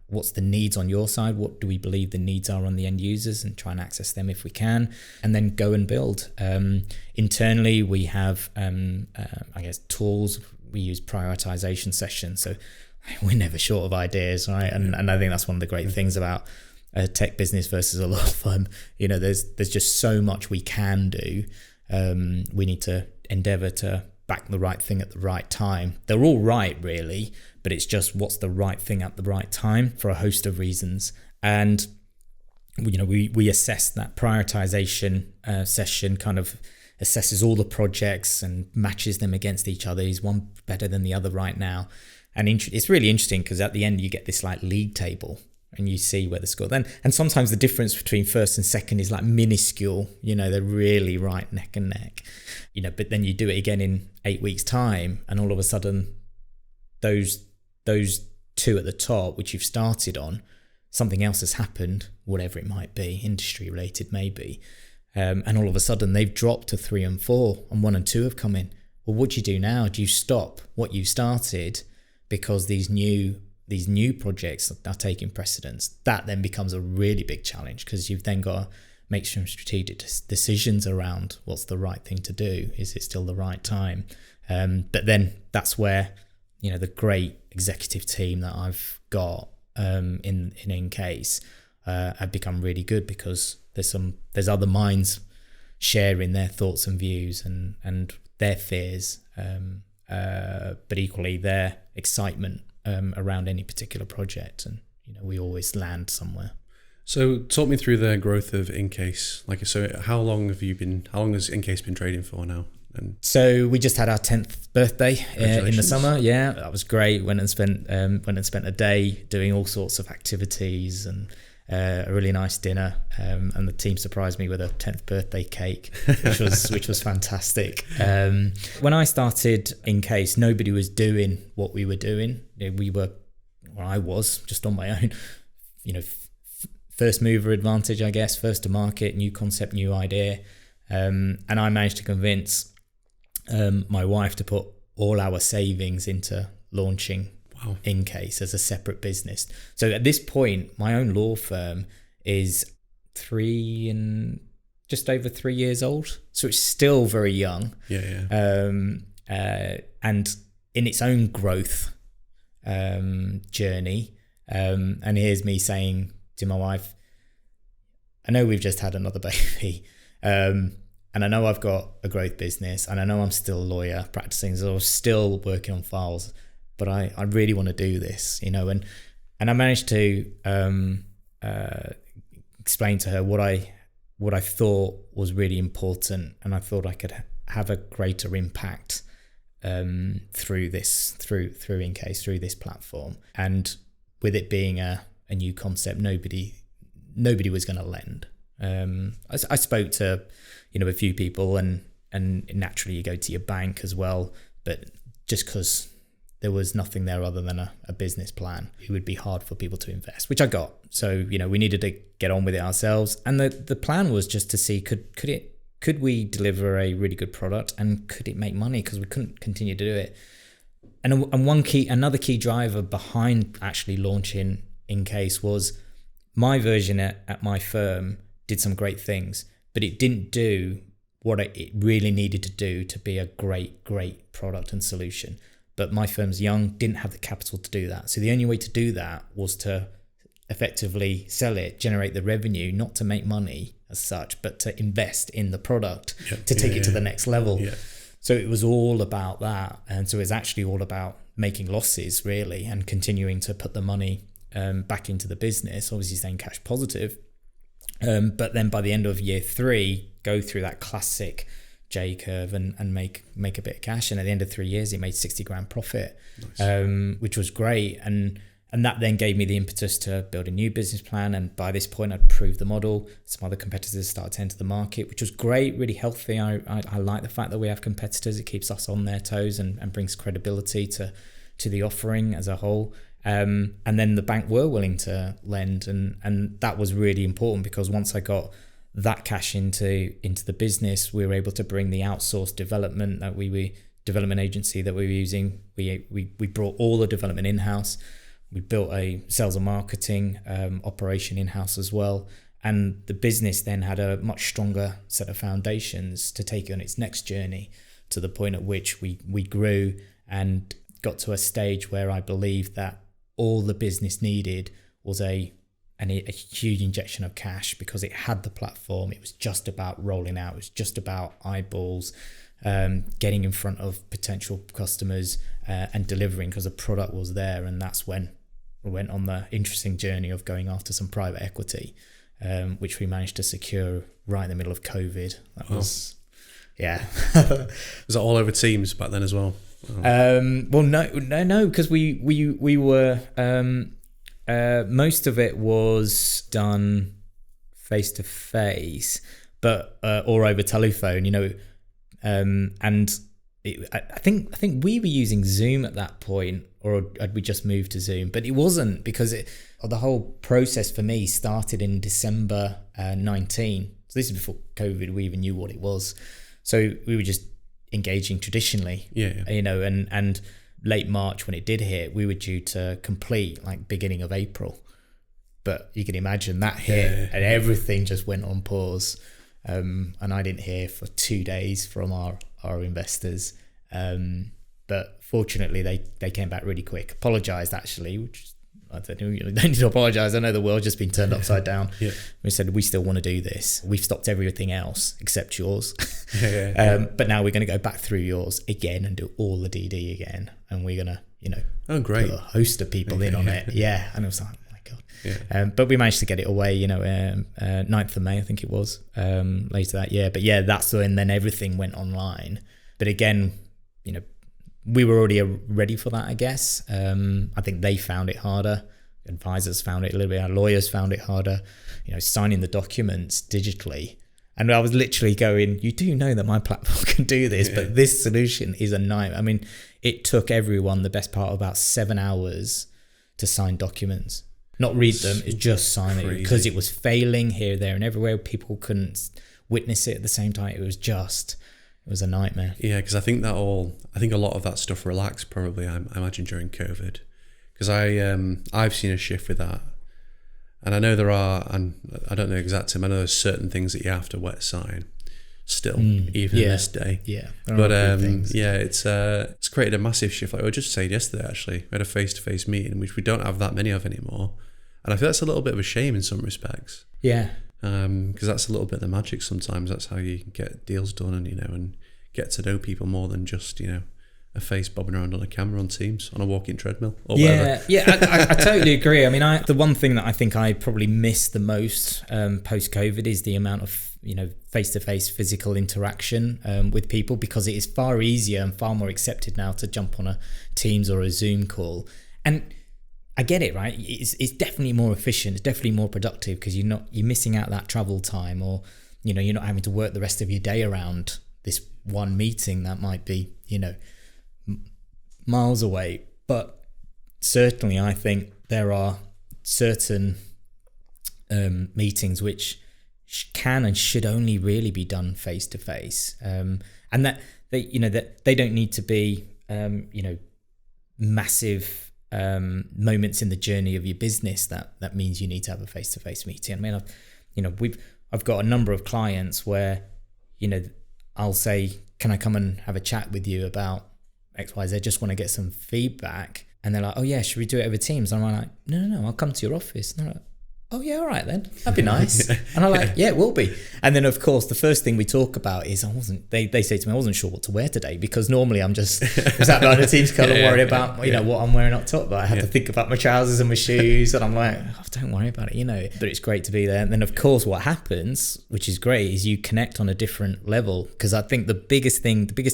what's the needs on your side, what do we believe the needs are on the end users, and try and access them if we can, and then go and build. Internally, we have, tools. We use prioritization sessions, so we're never short of ideas, right? And I think that's one of the great things about a tech business versus a law firm. There's just so much we can do. We need to endeavor to back the right thing at the right time. They're all right, really, but it's just what's the right thing at the right time for a host of reasons. And we assess that prioritization session, kind of assesses all the projects and matches them against each other. Is one better than the other right now? And it's really interesting because at the end you get this league table and you see where the score then. And sometimes the difference between first and second is minuscule. They're really right neck and neck. But then you do it again in 8 weeks' time, and all of a sudden, those two at the top, which you've started on, something else has happened, whatever it might be, industry related maybe, and all of a sudden they've dropped to 3 and 4, and 1 and 2 have come in. Well, what do you do now? Do you stop what you started because these new projects are taking precedence? That then becomes a really big challenge, because you've then got to make some strategic decisions around what's the right thing to do. Is it still the right time? But then that's where the great executive team that I've got in inCase have become really good, because there's other minds sharing their thoughts and views and their fears, but equally their excitement around any particular project, and we always land somewhere. So talk me through the growth of inCase. So how long has inCase been trading for now? And so we just had our 10th birthday in the summer. Yeah, that was great. Went and spent a day doing all sorts of activities and a really nice dinner. And the team surprised me with a 10th birthday cake, which was fantastic. When I started inCase, nobody was doing what we were doing. I was just on my own. First mover advantage, I guess, first to market, new concept, new idea. And I managed to convince my wife to put all our savings into launching inCase as a separate business. So at this point, my own law firm is just over 3 years old. So it's still very young. And in its own growth journey. And here's me saying to my wife, I know we've just had another baby, and I know I've got a growth business, and I know I'm still a lawyer practicing, so I'm still working on files, but I really want to do this, and I managed to explain to her what I thought was really important, and I thought I could have a greater impact through inCase, through this platform. And with it being a new concept, nobody was going to lend. I spoke to a few people, and naturally you go to your bank as well, but just because there was nothing there other than a business plan, it would be hard for people to invest, which I got. So we needed to get on with it ourselves, and the plan was just to see could could we deliver a really good product, and could it make money? Because we couldn't continue to do it. And another key driver behind actually launching inCase was my version at my firm did some great things, but it didn't do what it really needed to do to be a great product and solution. But my firm's young, didn't have the capital to do that. So the only way to do that was to effectively sell it, generate the revenue, not to make money as such, but to invest in the product to take it to the next level. Yeah. So it was all about that. And so it's actually all about making losses really, and continuing to put the money back into the business, obviously staying cash positive. But then by the end of year 3, go through that classic J curve and make a bit of cash. And at the end of 3 years, it made 60 grand profit, nice. Which was great. And that then gave me the impetus to build a new business plan. And by this point, I'd proved the model. Some other competitors started to enter the market, which was great, really healthy. I like the fact that we have competitors. It keeps us on their toes and brings credibility to the offering as a whole. And then the bank were willing to lend. And that was really important, because once I got that cash into the business, we were able to bring the outsourced development development agency that we were using. We brought all the development in-house. We built a sales and marketing operation in-house as well. And the business then had a much stronger set of foundations to take it on its next journey, to the point at which we grew and got to a stage where I believed that all the business needed was a huge injection of cash, because it had the platform. It was just about rolling out. It was just about eyeballs, getting in front of potential customers and delivering, because the product was there. And that's when we went on the interesting journey of going after some private equity, which we managed to secure right in the middle of COVID. That was, yeah. Was that all over Teams back then as well? Well, no, because we were most of it was done face to face, but or over telephone, and I think we were using Zoom at that point, or had we just moved to Zoom? But it wasn't, because the whole process for me started in December 19. So this is before COVID. We even knew what it was. So we were just engaging traditionally, and late March, when it did hit, we were due to complete like beginning of April. But you can imagine that hit and everything just went on pause. And I didn't hear for 2 days from our investors. But fortunately, they came back really quick. Apologised, actually, which I don't know, they need to apologise. I know the world's just been turned upside down. Yeah. We said, we still want to do this. We've stopped everything else except yours. But now we're going to go back through yours again and do all the DD again. And we're going to, oh, great, put a host of people in on it. Yeah. And I was like, oh my God. Yeah. But we managed to get it away, 9th of May, I think it was, later that year. But yeah, that's when then everything went online. But again, we were already ready for that, I guess. I think they found it harder. Advisors found it a little bit. Our lawyers found it harder, signing the documents digitally. And I was literally going, you do know that my platform can do this, but this solution is a nightmare. I mean, it took everyone the best part of about 7 hours to sign documents. Not read them, it's just sign it, because it was failing here, there, and everywhere. People couldn't witness it at the same time. It was a nightmare. Yeah, because I think a lot of that stuff relaxed probably, I imagine, during COVID. Because I've seen a shift with that. And I know there are, and I don't know exact term, I know there's certain things that you have to wet sign still, even in this day. Yeah. But it's created a massive shift. Like I just said yesterday, actually, we had a face-to-face meeting, which we don't have that many of anymore. And I feel that's a little bit of a shame in some respects. Yeah. Because that's a little bit of the magic sometimes. That's how you get deals done and get to know people more than just, a face bobbing around on a camera on Teams on a walking treadmill or whatever. I totally agree. I mean, the one thing that I think I probably missed the most post-COVID is the amount of, face-to-face physical interaction with people, because it is far easier and far more accepted now to jump on a Teams or a Zoom call. And I get it, right? It's definitely more efficient. It's definitely more productive, because you're missing out that travel time, or you're not having to work the rest of your day around this one meeting that might be miles away. But certainly, I think there are certain meetings which can and should only really be done face to face, and that they don't need to be massive moments in the journey of your business that means you need to have a face to face meeting. I mean, I've got a number of clients where I'll say, can I come and have a chat with you about XYZ? Just want to get some feedback. And they're like, oh yeah, should we do it over Teams? And I'm like, no, I'll come to your office. And they're like, oh yeah, all right then, that'd be nice. And I'm like, yeah, it will be. And then of course the first thing we talk about is they say to me, I wasn't sure what to wear today, because normally I was out behind the Teams call and worried about what I'm wearing up top, but I had to think about my trousers and my shoes, and I'm like, oh, don't worry about it, but it's great to be there. And then of course what happens, which is great, is you connect on a different level, because I think the biggest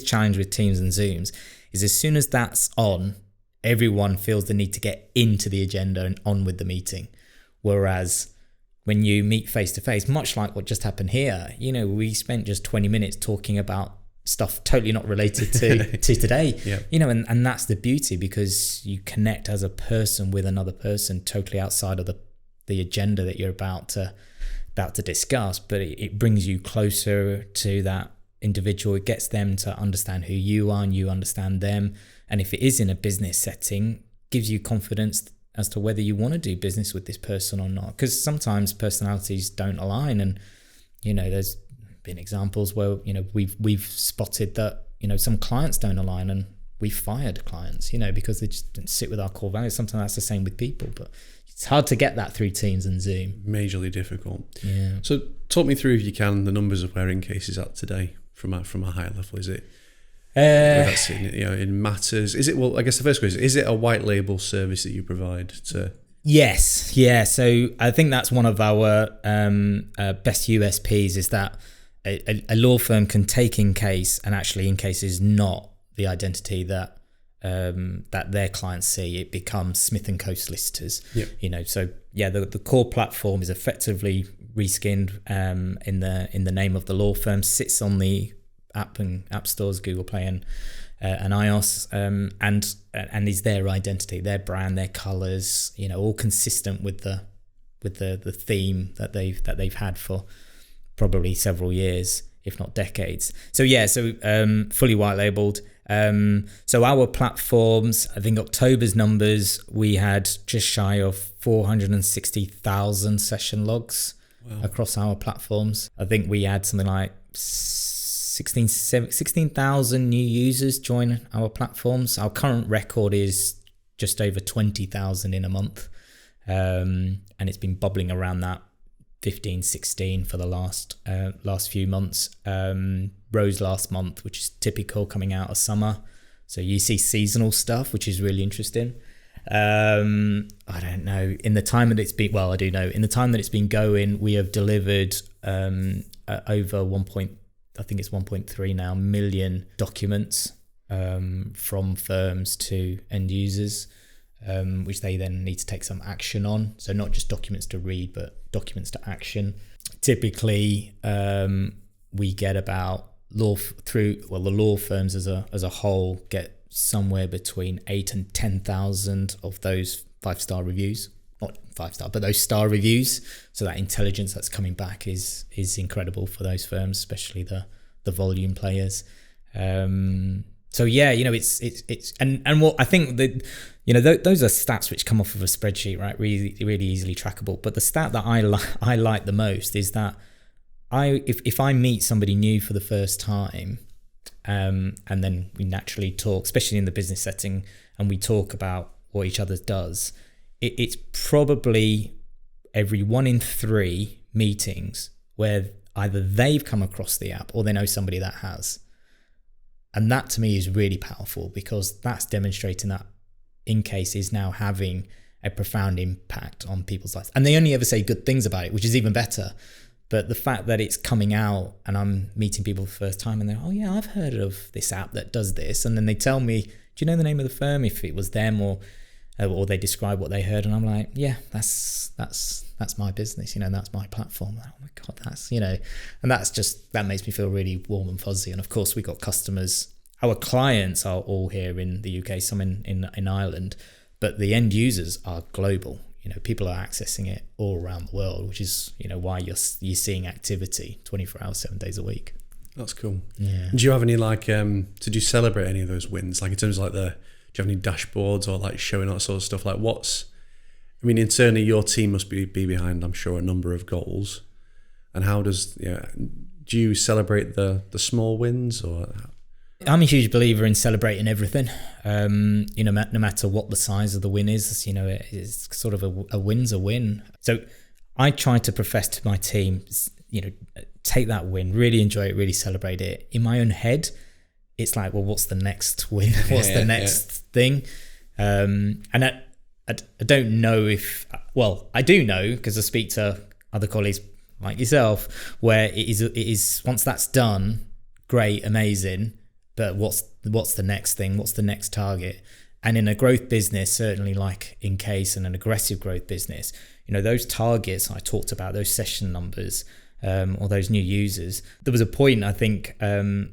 challenge with Teams and Zooms is as soon as that's on, everyone feels the need to get into the agenda and on with the meeting. Whereas when you meet face to face, much like what just happened here, we spent just 20 minutes talking about stuff totally not related to today, and that's the beauty, because you connect as a person with another person totally outside of the agenda that you're about to discuss, but it brings you closer to that individual. It gets them to understand who you are and you understand them. And if it is in a business setting, gives you confidence as to whether you want to do business with this person or not, because sometimes personalities don't align, and there's been examples where we've spotted that some clients don't align, and we've fired clients because they just didn't sit with our core values. Sometimes that's the same with people, but it's hard to get that through Teams and Zoom. Majorly difficult. Yeah. So talk me through, if you can, the numbers of where inCase is at today from a higher level. Is it in matters? Is it, well, I guess the first question is it a white label service that you provide to? Yes, yeah. So I think that's one of our best USPs, is that a law firm can take inCase, and actually inCase is not the identity that their clients see. It becomes Smith & Co solicitors. Yep. So yeah, the core platform is effectively reskinned in the name of the law firm, sits on the app stores, Google Play and iOS, and is their identity, their brand, their colours, all consistent with the theme that they've had for probably several years, if not decades. So yeah, fully white labelled. So our platforms, I think October's numbers, we had just shy of 460,000 session logs. Wow. Across our platforms. I think we had something like 16,000 new users join our platforms. Our current record is just over 20,000 in a month, and it's been bubbling around that 15, 16 for the last few months. Rose last month, which is typical coming out of summer. So you see seasonal stuff, which is really interesting. I don't know. In the time that it's been, well, I do know. In the time that it's been going, we have delivered over 1.3 now million documents from firms to end users, which they then need to take some action on. So not just documents to read, but documents to action. Typically, we get about the law firms as a whole get somewhere between 8,000 and 10,000 of those 5-star reviews. Not 5-star, but those star reviews. So that intelligence that's coming back is incredible for those firms, especially the volume players. So yeah, it's and what I think that those are stats which come off of a spreadsheet, right? Really, really easily trackable. But the stat that I like the most is that if I meet somebody new for the first time, and then we naturally talk, especially in the business setting, and we talk about what each other does, it's probably every 1 in 3 meetings where either they've come across the app or they know somebody that has. And that to me is really powerful, because that's demonstrating that inCase is now having a profound impact on people's lives. And they only ever say good things about it, which is even better. But the fact that it's coming out and I'm meeting people for the first time and they're, oh yeah, I've heard of this app that does this. And then they tell me, do you know the name of the firm? If it was them or they describe what they heard. And I'm like, yeah, that's my business. That's my platform. Oh my God, and that makes me feel really warm and fuzzy. And of course we got customers. Our clients are all here in the UK, some in Ireland, but the end users are global. people are accessing it all around the world, which is, why you're seeing activity 24 hours, 7 days a week. That's cool. Yeah. Do you have any did you celebrate any of those wins? Like in terms of do you have any dashboards or like showing that sort of stuff? Like internally your team must be behind, I'm sure, a number of goals. And how does, do you celebrate the small wins or? I'm a huge believer in celebrating everything. No matter what the size of the win is, it's sort of a win's a win. So I try to profess to my team, take that win, really enjoy it, really celebrate it. In my own head, it's like, well, what's the next win? What's the next thing? And I don't know I do know, because I speak to other colleagues like yourself, where it is once that's done, great, amazing. But what's the next thing? What's the next target? And in a growth business, certainly like inCase and an aggressive growth business, those targets I talked about, those session numbers, or those new users. There was a point, I think,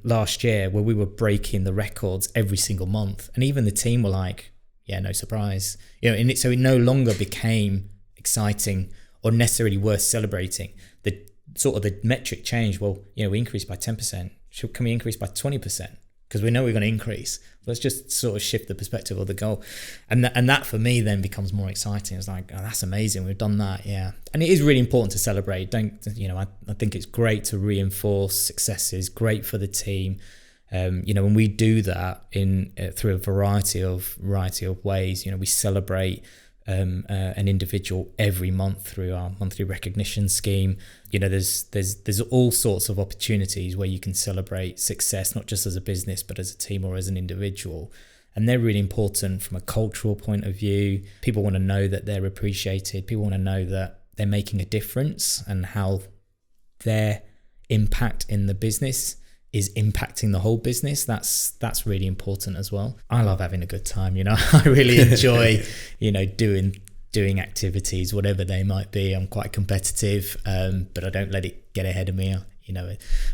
last year where we were breaking the records every single month, and even the team were like, "Yeah, no surprise." So it no longer became exciting or necessarily worth celebrating. The metric changed. Well, we increased by 10%. Can we increase by 20%? Because we know we're going to increase. Let's just sort of shift the perspective of the goal. And that for me then becomes more exciting. It's like, oh, that's amazing. We've done that. Yeah. And it is really important to celebrate. I think it's great to reinforce successes, great for the team. When we do that through a variety of ways, we celebrate an individual every month through our monthly recognition scheme. There's all sorts of opportunities where you can celebrate success, not just as a business, but as a team or as an individual. And they're really important from a cultural point of view. People want to know that they're appreciated. People want to know that they're making a difference and how their impact in the business is impacting the whole business. That's really important as well. I love having a good time. I really enjoy, doing activities, whatever they might be. I'm quite competitive, but I don't let it get ahead of me.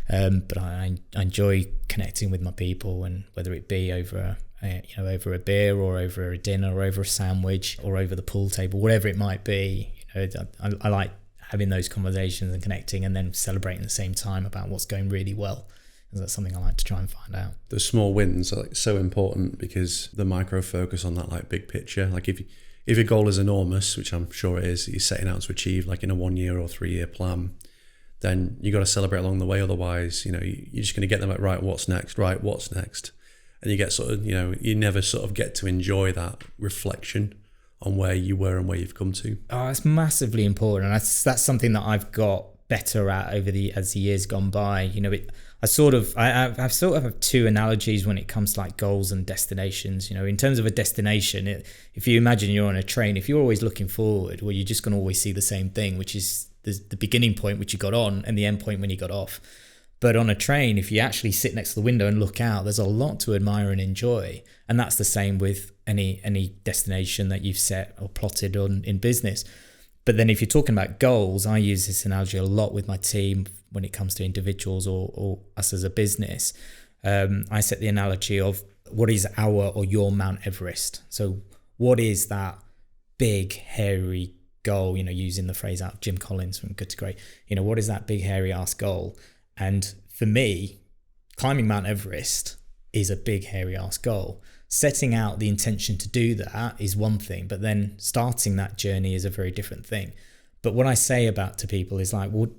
But I enjoy connecting with my people, and whether it be over a beer or over a dinner or over a sandwich or over the pool table, whatever it might be. I like having those conversations and connecting, and then celebrating at the same time about what's going really well. That's something I like to try and find out. The small wins are so important, because the micro focus on that big picture. If your goal is enormous, which I'm sure it is, you're setting out to achieve in a 1 year or 3 year plan, then you got to celebrate along the way. Otherwise, you're just going to get them right, what's next, and you get you never sort of get to enjoy that reflection on where you were and where you've come to. Oh, it's massively important, and that's something that I've got better at as the years gone by. I sort of have two analogies when it comes to goals and destinations. In terms of a destination, if you imagine you're on a train, if you're always looking forward, well, you're just going to always see the same thing, which is the beginning point which you got on and the end point when you got off. But on a train, if you actually sit next to the window and look out, there's a lot to admire and enjoy. And that's the same with any destination that you've set or plotted on in business. But then if you're talking about goals, I use this analogy a lot with my team when it comes to individuals or us as a business. I set the analogy of what is our or your Mount Everest. So what is that big, hairy goal, using the phrase out of Jim Collins from Good to Great. What is that big, hairy ass goal? And for me, climbing Mount Everest is a big, hairy ass goal. Setting out the intention to do that is one thing, but then starting that journey is a very different thing. But what I say to people is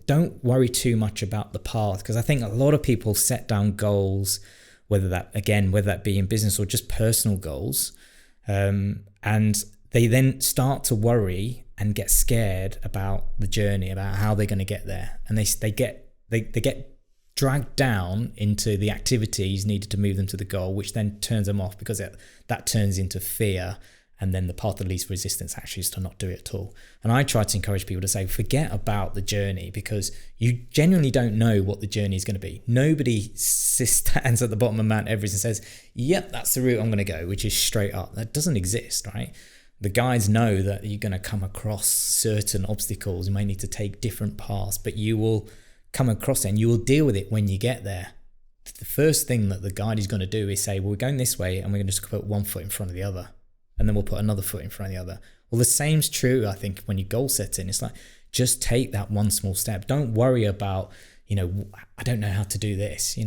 don't worry too much about the path, because I think a lot of people set down goals, whether that be in business or just personal goals, and they then start to worry and get scared about the journey, about how they're going to get there, and they get dragged down into the activities needed to move them to the goal, which then turns them off, because that turns into fear. And then the path of least resistance actually is to not do it at all. And I try to encourage people to say, forget about the journey, because you genuinely don't know what the journey is going to be. Nobody stands at the bottom of Mount Everest and says, yep, that's the route I'm going to go, which is straight up. That doesn't exist, right? The guides know that you're going to come across certain obstacles. You may need to take different paths, but you will come across it and you will deal with it when you get there. The first thing that the guide is going to do is say, well, we're going this way, and we're going to just put one foot in front of the other. And then we'll put another foot in front of the other. Well, the same's true, I think, when you're goal setting. It's like, just take that one small step. Don't worry about, I don't know how to do this.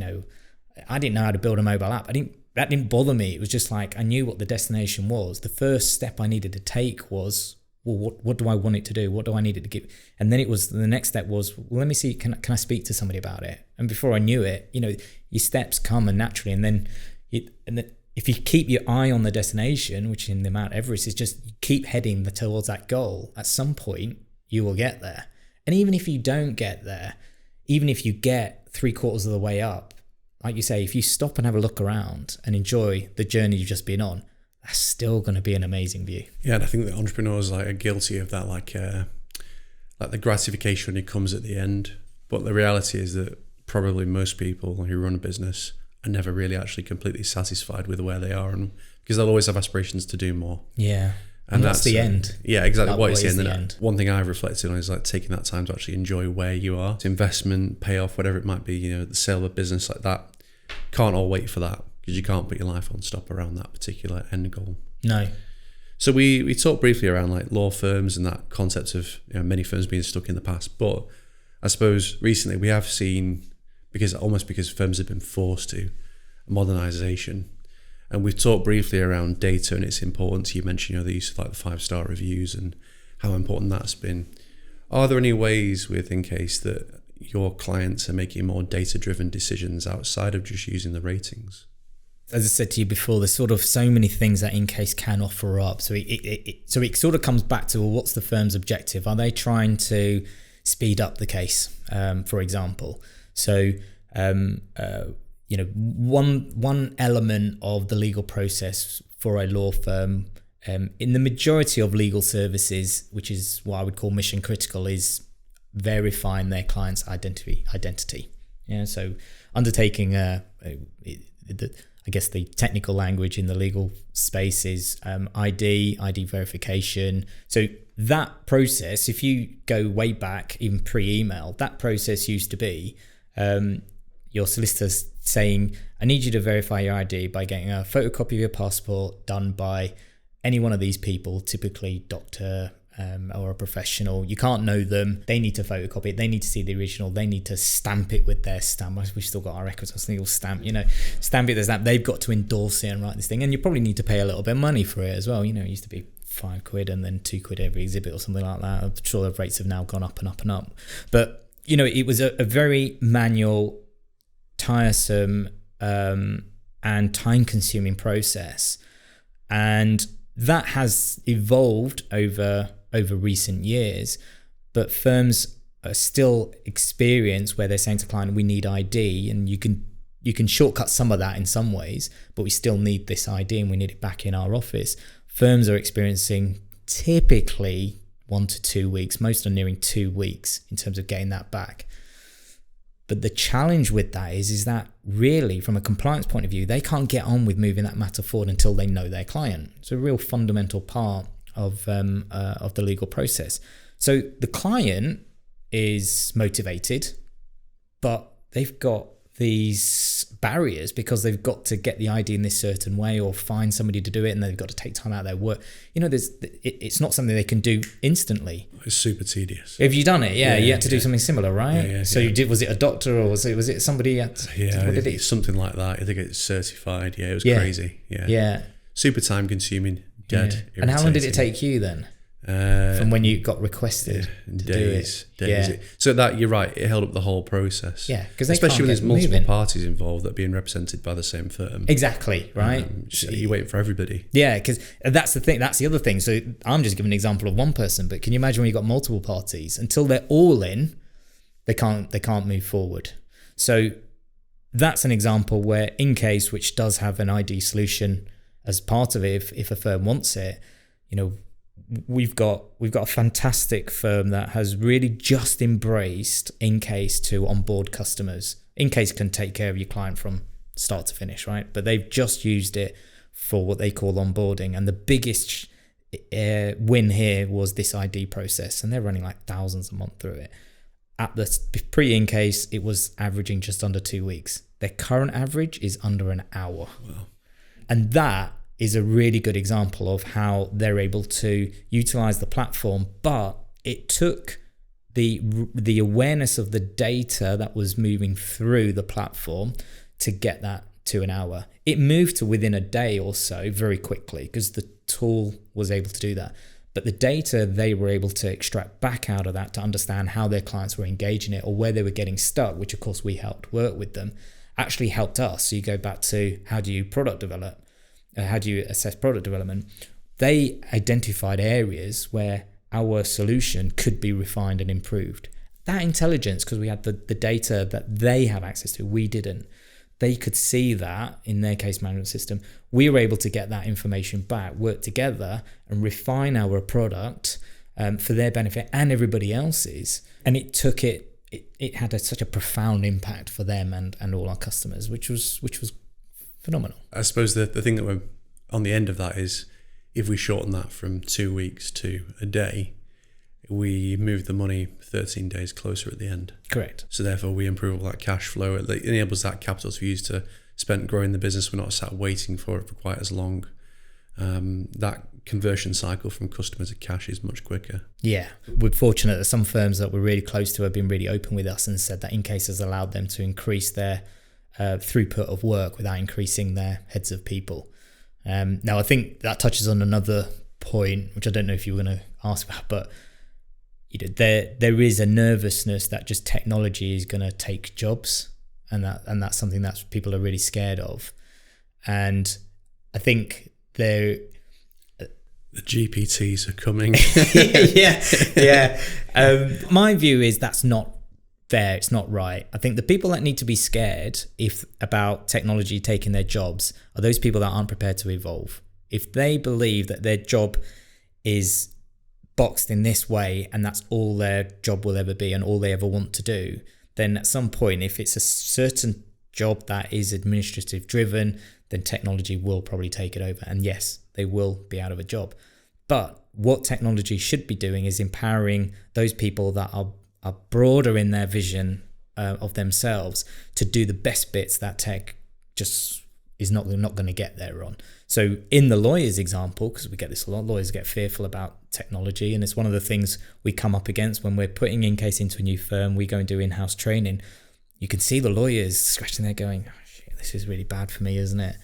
I didn't know how to build a mobile app. That didn't bother me. It was just like, I knew what the destination was. The first step I needed to take was, well, what do I want it to do? What do I need it to give? And then the next step was, well, let me see, can I speak to somebody about it? And before I knew it, your steps come and naturally, and then if you keep your eye on the destination, which in the Mount Everest is just keep heading towards that goal, at some point you will get there. And even if you don't get there, even if you get 3/4 of the way up, like you say, if you stop and have a look around and enjoy the journey you've just been on, that's still going to be an amazing view. Yeah, and I think that entrepreneurs are guilty of that, like the gratification only comes at the end. But the reality is that probably most people who run a business are never really actually completely satisfied with where they are, and because they'll always have aspirations to do more. Yeah. And that's the end. Yeah, exactly. Like, what is the end? One thing I've reflected on is like taking that time to actually enjoy where you are. It's investment, payoff, whatever it might be, the sale of a business like that. Can't all wait for that, because you can't put your life on stop around that particular end goal. No. So we talked briefly around like law firms and that concept of many firms being stuck in the past. But I suppose recently we have seen, because firms have been forced to, modernisation. And we've talked briefly around data and its importance. You mentioned the use of like the 5-star reviews and how important that's been. Are there any ways with inCase that your clients are making more data-driven decisions outside of just using the ratings? As I said to you before, there's sort of so many things that inCase can offer up. So it sort of comes back to, well, what's the firm's objective? Are they trying to speed up the case, for example? So one element of the legal process for a law firm, in the majority of legal services, which is what I would call mission critical, is verifying their client's identity. Yeah, so undertaking I guess the technical language in the legal space is ID verification. So that process, if you go way back, even pre-email, that process used to be your solicitor's saying, I need you to verify your ID by getting a photocopy of your passport done by any one of these people, typically doctor or a professional. You can't know them. They need to photocopy it. They need to see the original. They need to stamp it with their stamp. We've still got our records. I think we'll stamp it, their stamp. They've got to endorse it and write this thing. And you probably need to pay a little bit of money for it as well. It used to be £5 and then £2 every exhibit or something like that. I'm sure the rates have now gone up and up and up. But, it was a very manual, tiresome, and time-consuming process. And that has evolved over recent years, but firms are still experience where they're saying to client, we need ID, and you can shortcut some of that in some ways, but we still need this ID and we need it back in our office. Firms are experiencing typically 1 to 2 weeks, most are nearing 2 weeks in terms of getting that back. But the challenge with that is that really, from a compliance point of view, they can't get on with moving that matter forward until they know their client. It's a real fundamental part of the legal process. So the client is motivated, but they've got these barriers because they've got to get the ID in this certain way or find somebody to do it, and they've got to take time out of their work. It's not something they can do instantly. It's super tedious. Have you done it? Yeah, you had to do something similar, right? Yeah, so you did. Was it a doctor or was it somebody? What did it? Something like that. I think it's certified. Yeah, it was crazy. Yeah. Super time consuming. Dead. And how long did it take you then? From when you got requested to days. do it? Yeah. So that, you're right, it held up the whole process. Yeah, because especially when there's multiple parties involved that are being represented by the same firm. Exactly, right? You're waiting for everybody. Yeah, because that's the thing. That's the other thing. So I'm just giving an example of one person, but can you imagine when you've got multiple parties? Until they're all in, they can't move forward. So that's an example where inCase, which does have an ID solution as part of it, if a firm wants it, we've got a fantastic firm that has really just embraced inCase to onboard customers. inCase can take care of your client from start to finish, right? But they've just used it for what they call onboarding. And the biggest win here was this ID process. And they're running like thousands a month through it. At the pre-inCase, it was averaging just under 2 weeks. Their current average is under an hour. Wow. And that is a really good example of how they're able to utilize the platform, but it took the awareness of the data that was moving through the platform to get that to an hour. It moved to within a day or so very quickly because the tool was able to do that. But the data they were able to extract back out of that to understand how their clients were engaging it or where they were getting stuck, which of course we helped work with them, actually helped us. So you go back to how do you product develop? How do you assess product development? They identified areas where our solution could be refined and improved. That intelligence, because we had the data that they have access to, we didn't. They could see that in their case management system. We were able to get that information back, work together and refine our product for their benefit and everybody else's. And it took it had such a profound impact for them and all our customers, which was phenomenal. I suppose the thing that we're on the end of that is if we shorten that from 2 weeks to a day, we move the money 13 days closer at the end. Correct. So therefore we improve all that cash flow. It enables that capital to be used to spend growing the business. We're not sat waiting for it for quite as long. That conversion cycle from customer to cash is much quicker. Yeah, we're fortunate that some firms that we're really close to have been really open with us and said that inCase has allowed them to increase their throughput of work without increasing their heads of people. Now, I think that touches on another point, which I don't know if you were going to ask about, but there is a nervousness that just technology is going to take jobs, and that's something that people are really scared of. And I think the GPTs are coming. yeah. My view is that's not fair. It's not right. I think the people that need to be scared about technology taking their jobs are those people that aren't prepared to evolve. If they believe that their job is boxed in this way and that's all their job will ever be and all they ever want to do, then at some point, if it's a certain job that is administrative driven, then technology will probably take it over. And yes, they will be out of a job. But what technology should be doing is empowering those people that are broader in their vision of themselves to do the best bits that tech just is not going to get there on. So in the lawyers example, because we get this a lot, lawyers get fearful about technology, and it's one of the things we come up against when we're putting inCase into a new firm. We go and do in-house training. You can see the lawyers scratching there going, oh, shit, this is really bad for me, isn't it?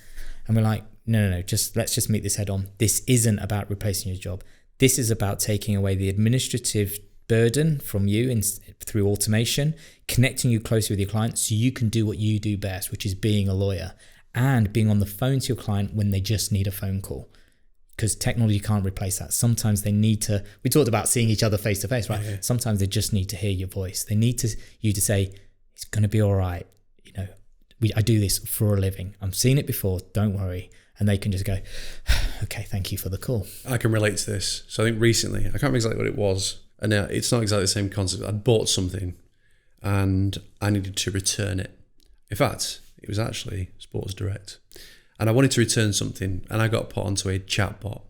And we're like, no, let's just meet this head on. This isn't about replacing your job. This is about taking away the administrative burden from you through automation, connecting you closely with your client so you can do what you do best, which is being a lawyer and being on the phone to your client when they just need a phone call. Because technology can't replace that. Sometimes they need to, we talked about seeing each other face to face, right? Yeah. Sometimes they just need to hear your voice. They need you to say, it's going to be all right. I do this for a living. I'm seeing it before. Don't worry. And they can just go, okay, thank you for the call. I can relate to this. So I think recently, I can't remember exactly what it was. And now it's not exactly the same concept. I'd bought something and I needed to return it. In fact, it was actually Sports Direct. And I wanted to return something and I got put onto a chatbot.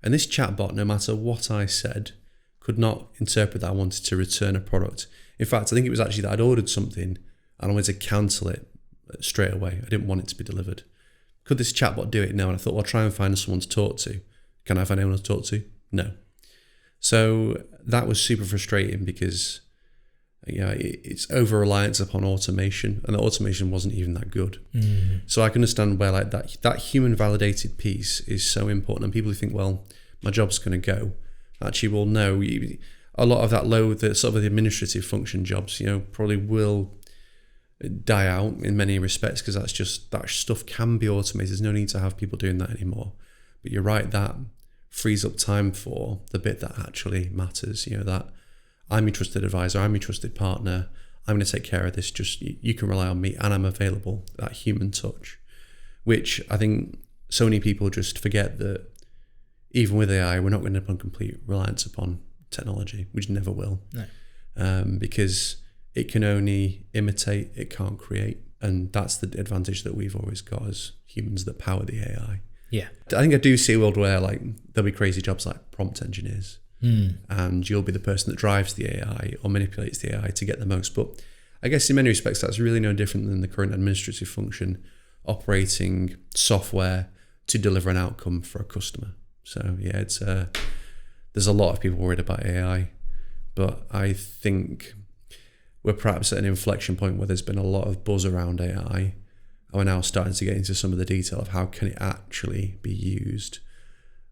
And this chatbot, no matter what I said, could not interpret that I wanted to return a product. In fact, I think it was actually that I'd ordered something and I wanted to cancel it straight away. I didn't want it to be delivered. Could this chatbot do it? No. And I thought, well, I'll try and find someone to talk to. Can I find anyone to talk to? No. So that was super frustrating because it's over-reliance upon automation, and the automation wasn't even that good. So I can understand where like that human validated piece is so important, and people who think, well, my job's going to go, actually, well, no, a lot of that the sort of the administrative function jobs, probably will die out in many respects because that stuff can be automated. There's no need to have people doing that anymore. But you're right, that frees up time for the bit that actually matters. That I'm your trusted advisor, I'm your trusted partner, I'm going to take care of this, just you can rely on me and I'm available. That human touch, which I think so many people just forget that even with AI, we're not going to put complete reliance upon technology, which never will. No. Because it can only imitate, it can't create. And that's the advantage that we've always got as humans that power the AI. Yeah. I think I do see a world where there'll be crazy jobs like prompt engineers. And you'll be the person that drives the AI or manipulates the AI to get the most. But I guess in many respects, that's really no different than the current administrative function operating software to deliver an outcome for a customer. So yeah, it's there's a lot of people worried about AI, but I think we're perhaps at an inflection point where there's been a lot of buzz around AI, and we're now starting to get into some of the detail of how can it actually be used.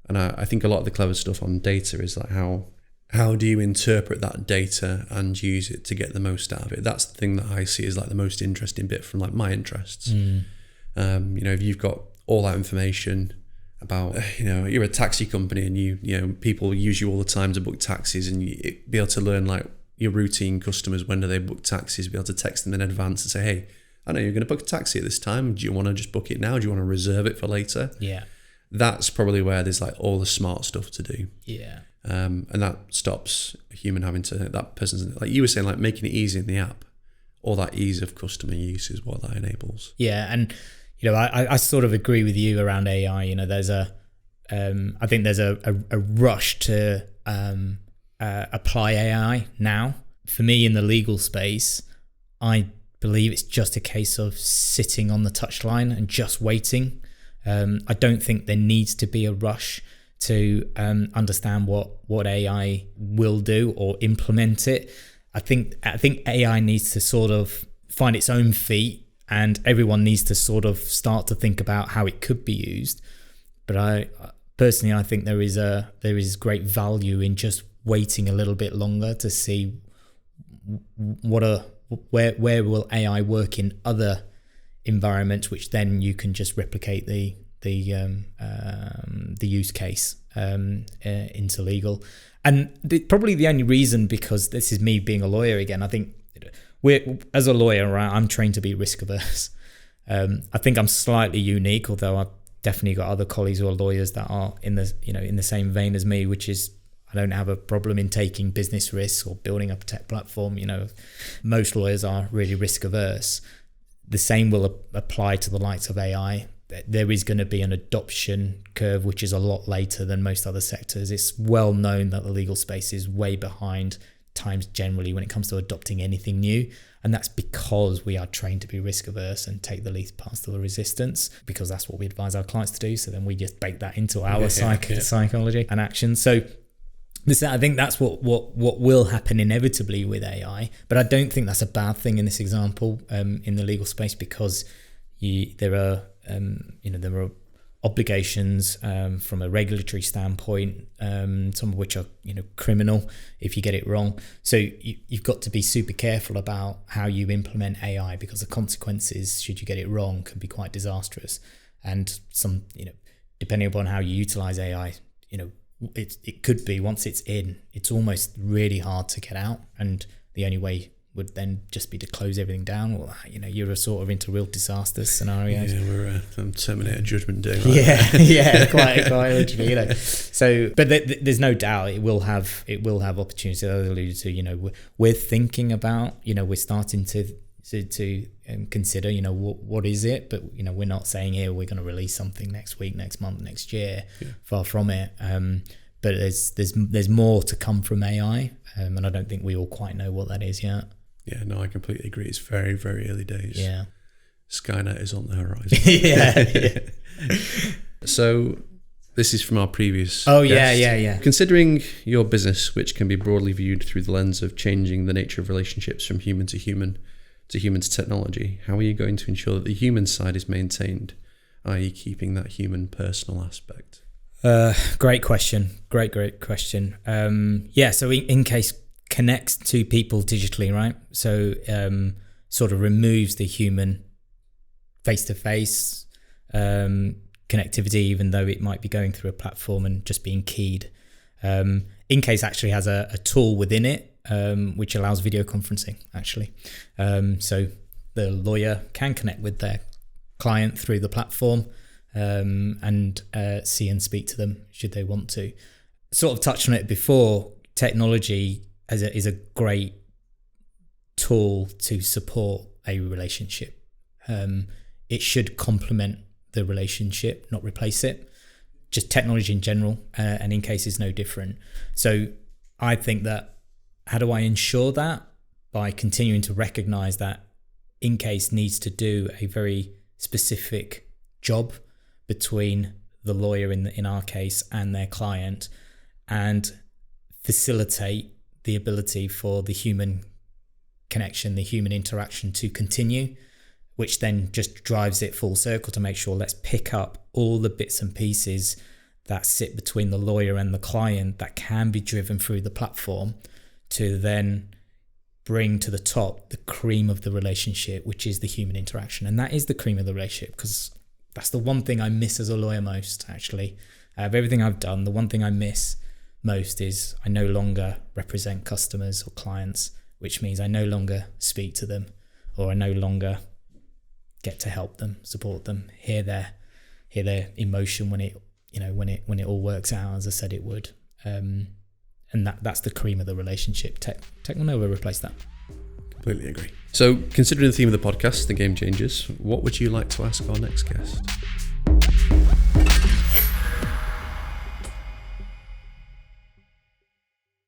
And I think a lot of the clever stuff on data is like how do you interpret that data and use it to get the most out of it? That's the thing that I see as like the most interesting bit from like my interests. If you've got all that information about, you're a taxi company and you people use you all the time to book taxis, and you be able to learn like your routine customers, when do they book taxis, be able to text them in advance and say, hey, I know you're going to book a taxi at this time. Do you want to just book it now? Do you want to reserve it for later? Yeah. That's probably where there's like all the smart stuff to do. Yeah. And that stops a human having to, that person's, like you were saying, like making it easy in the app. All that ease of customer use is what that enables. Yeah. And, I sort of agree with you around AI. There's I think there's a rush to apply AI now. For me in the legal space, I believe it's just a case of sitting on the touchline and just waiting. I don't think there needs to be a rush to understand what AI will do or implement it. I think AI needs to sort of find its own feet, and everyone needs to sort of start to think about how it could be used. But I personally think there is great value in just waiting a little bit longer to see where will AI work in other environments, which then you can just replicate the use case into legal. And probably the only reason, because this is me being a lawyer again, I think as a lawyer, right, I'm trained to be risk averse. I think I'm slightly unique, although I've definitely got other colleagues who are lawyers that are in the same vein as me, which is I don't have a problem in taking business risks or building up a tech platform. Most lawyers are really risk averse. The same will apply to the likes of AI. There is going to be an adoption curve which is a lot later than most other sectors. It's well known that the legal space is way behind times generally when it comes to adopting anything new, and that's because we are trained to be risk averse and take the least path of the resistance, because that's what we advise our clients to do. So then we just bake that into our psychology and action. So I think that's what will happen inevitably with AI, but I don't think that's a bad thing in this example in the legal space, because there are obligations from a regulatory standpoint, some of which are criminal if you get it wrong. So you've got to be super careful about how you implement AI, because the consequences, should you get it wrong, can be quite disastrous. And some depending upon how you utilize AI, it could be, once it's in, it's almost really hard to get out, and the only way would then just be to close everything down, or you're sort of into real disaster scenarios. Yeah, we're Terminator Judgment Day. Right? quite literally. So, but there's no doubt it will have opportunities. As I alluded to, we're thinking about, we're starting to consider, what is it, but we're not saying here we're going to release something next week, next month, next year. Yeah. Far from it. But there's more to come from AI, and I don't think we all quite know what that is yet. Yeah, no, I completely agree. It's very, very early days. Yeah. Skynet is on the horizon. yeah. So this is from our previous guest. Yeah. Considering your business, which can be broadly viewed through the lens of changing the nature of relationships from human to human to technology, how are you going to ensure that the human side is maintained, i.e. keeping that human personal aspect? Great question. Great question. So inCase connects to people digitally, right? So sort of removes the human face-to-face connectivity, even though it might be going through a platform and just being keyed. inCase actually has a tool within it which allows video conferencing, actually. So the lawyer can connect with their client through the platform and see and speak to them should they want to. Sort of touched on it before, technology is a great tool to support a relationship. It should complement the relationship, not replace it. Just technology in general, and inCase is no different. So I think that, how do I ensure that? By continuing to recognize that inCase needs to do a very specific job between the lawyer in our case and their client, and facilitate the ability for the human connection, the human interaction to continue, which then just drives it full circle to make sure, let's pick up all the bits and pieces that sit between the lawyer and the client that can be driven through the platform to then bring to the top the cream of the relationship, which is the human interaction. And that is the cream of the relationship, because that's the one thing I miss as a lawyer most, actually. Out of everything I've done, the one thing I miss most is I no longer represent customers or clients, which means I no longer speak to them, or I no longer get to help them, support them, hear their emotion when it all works out as I said it would. And that's the cream of the relationship. Tech will never replace that. Completely agree. So, considering the theme of the podcast, the game changers, what would you like to ask our next guest?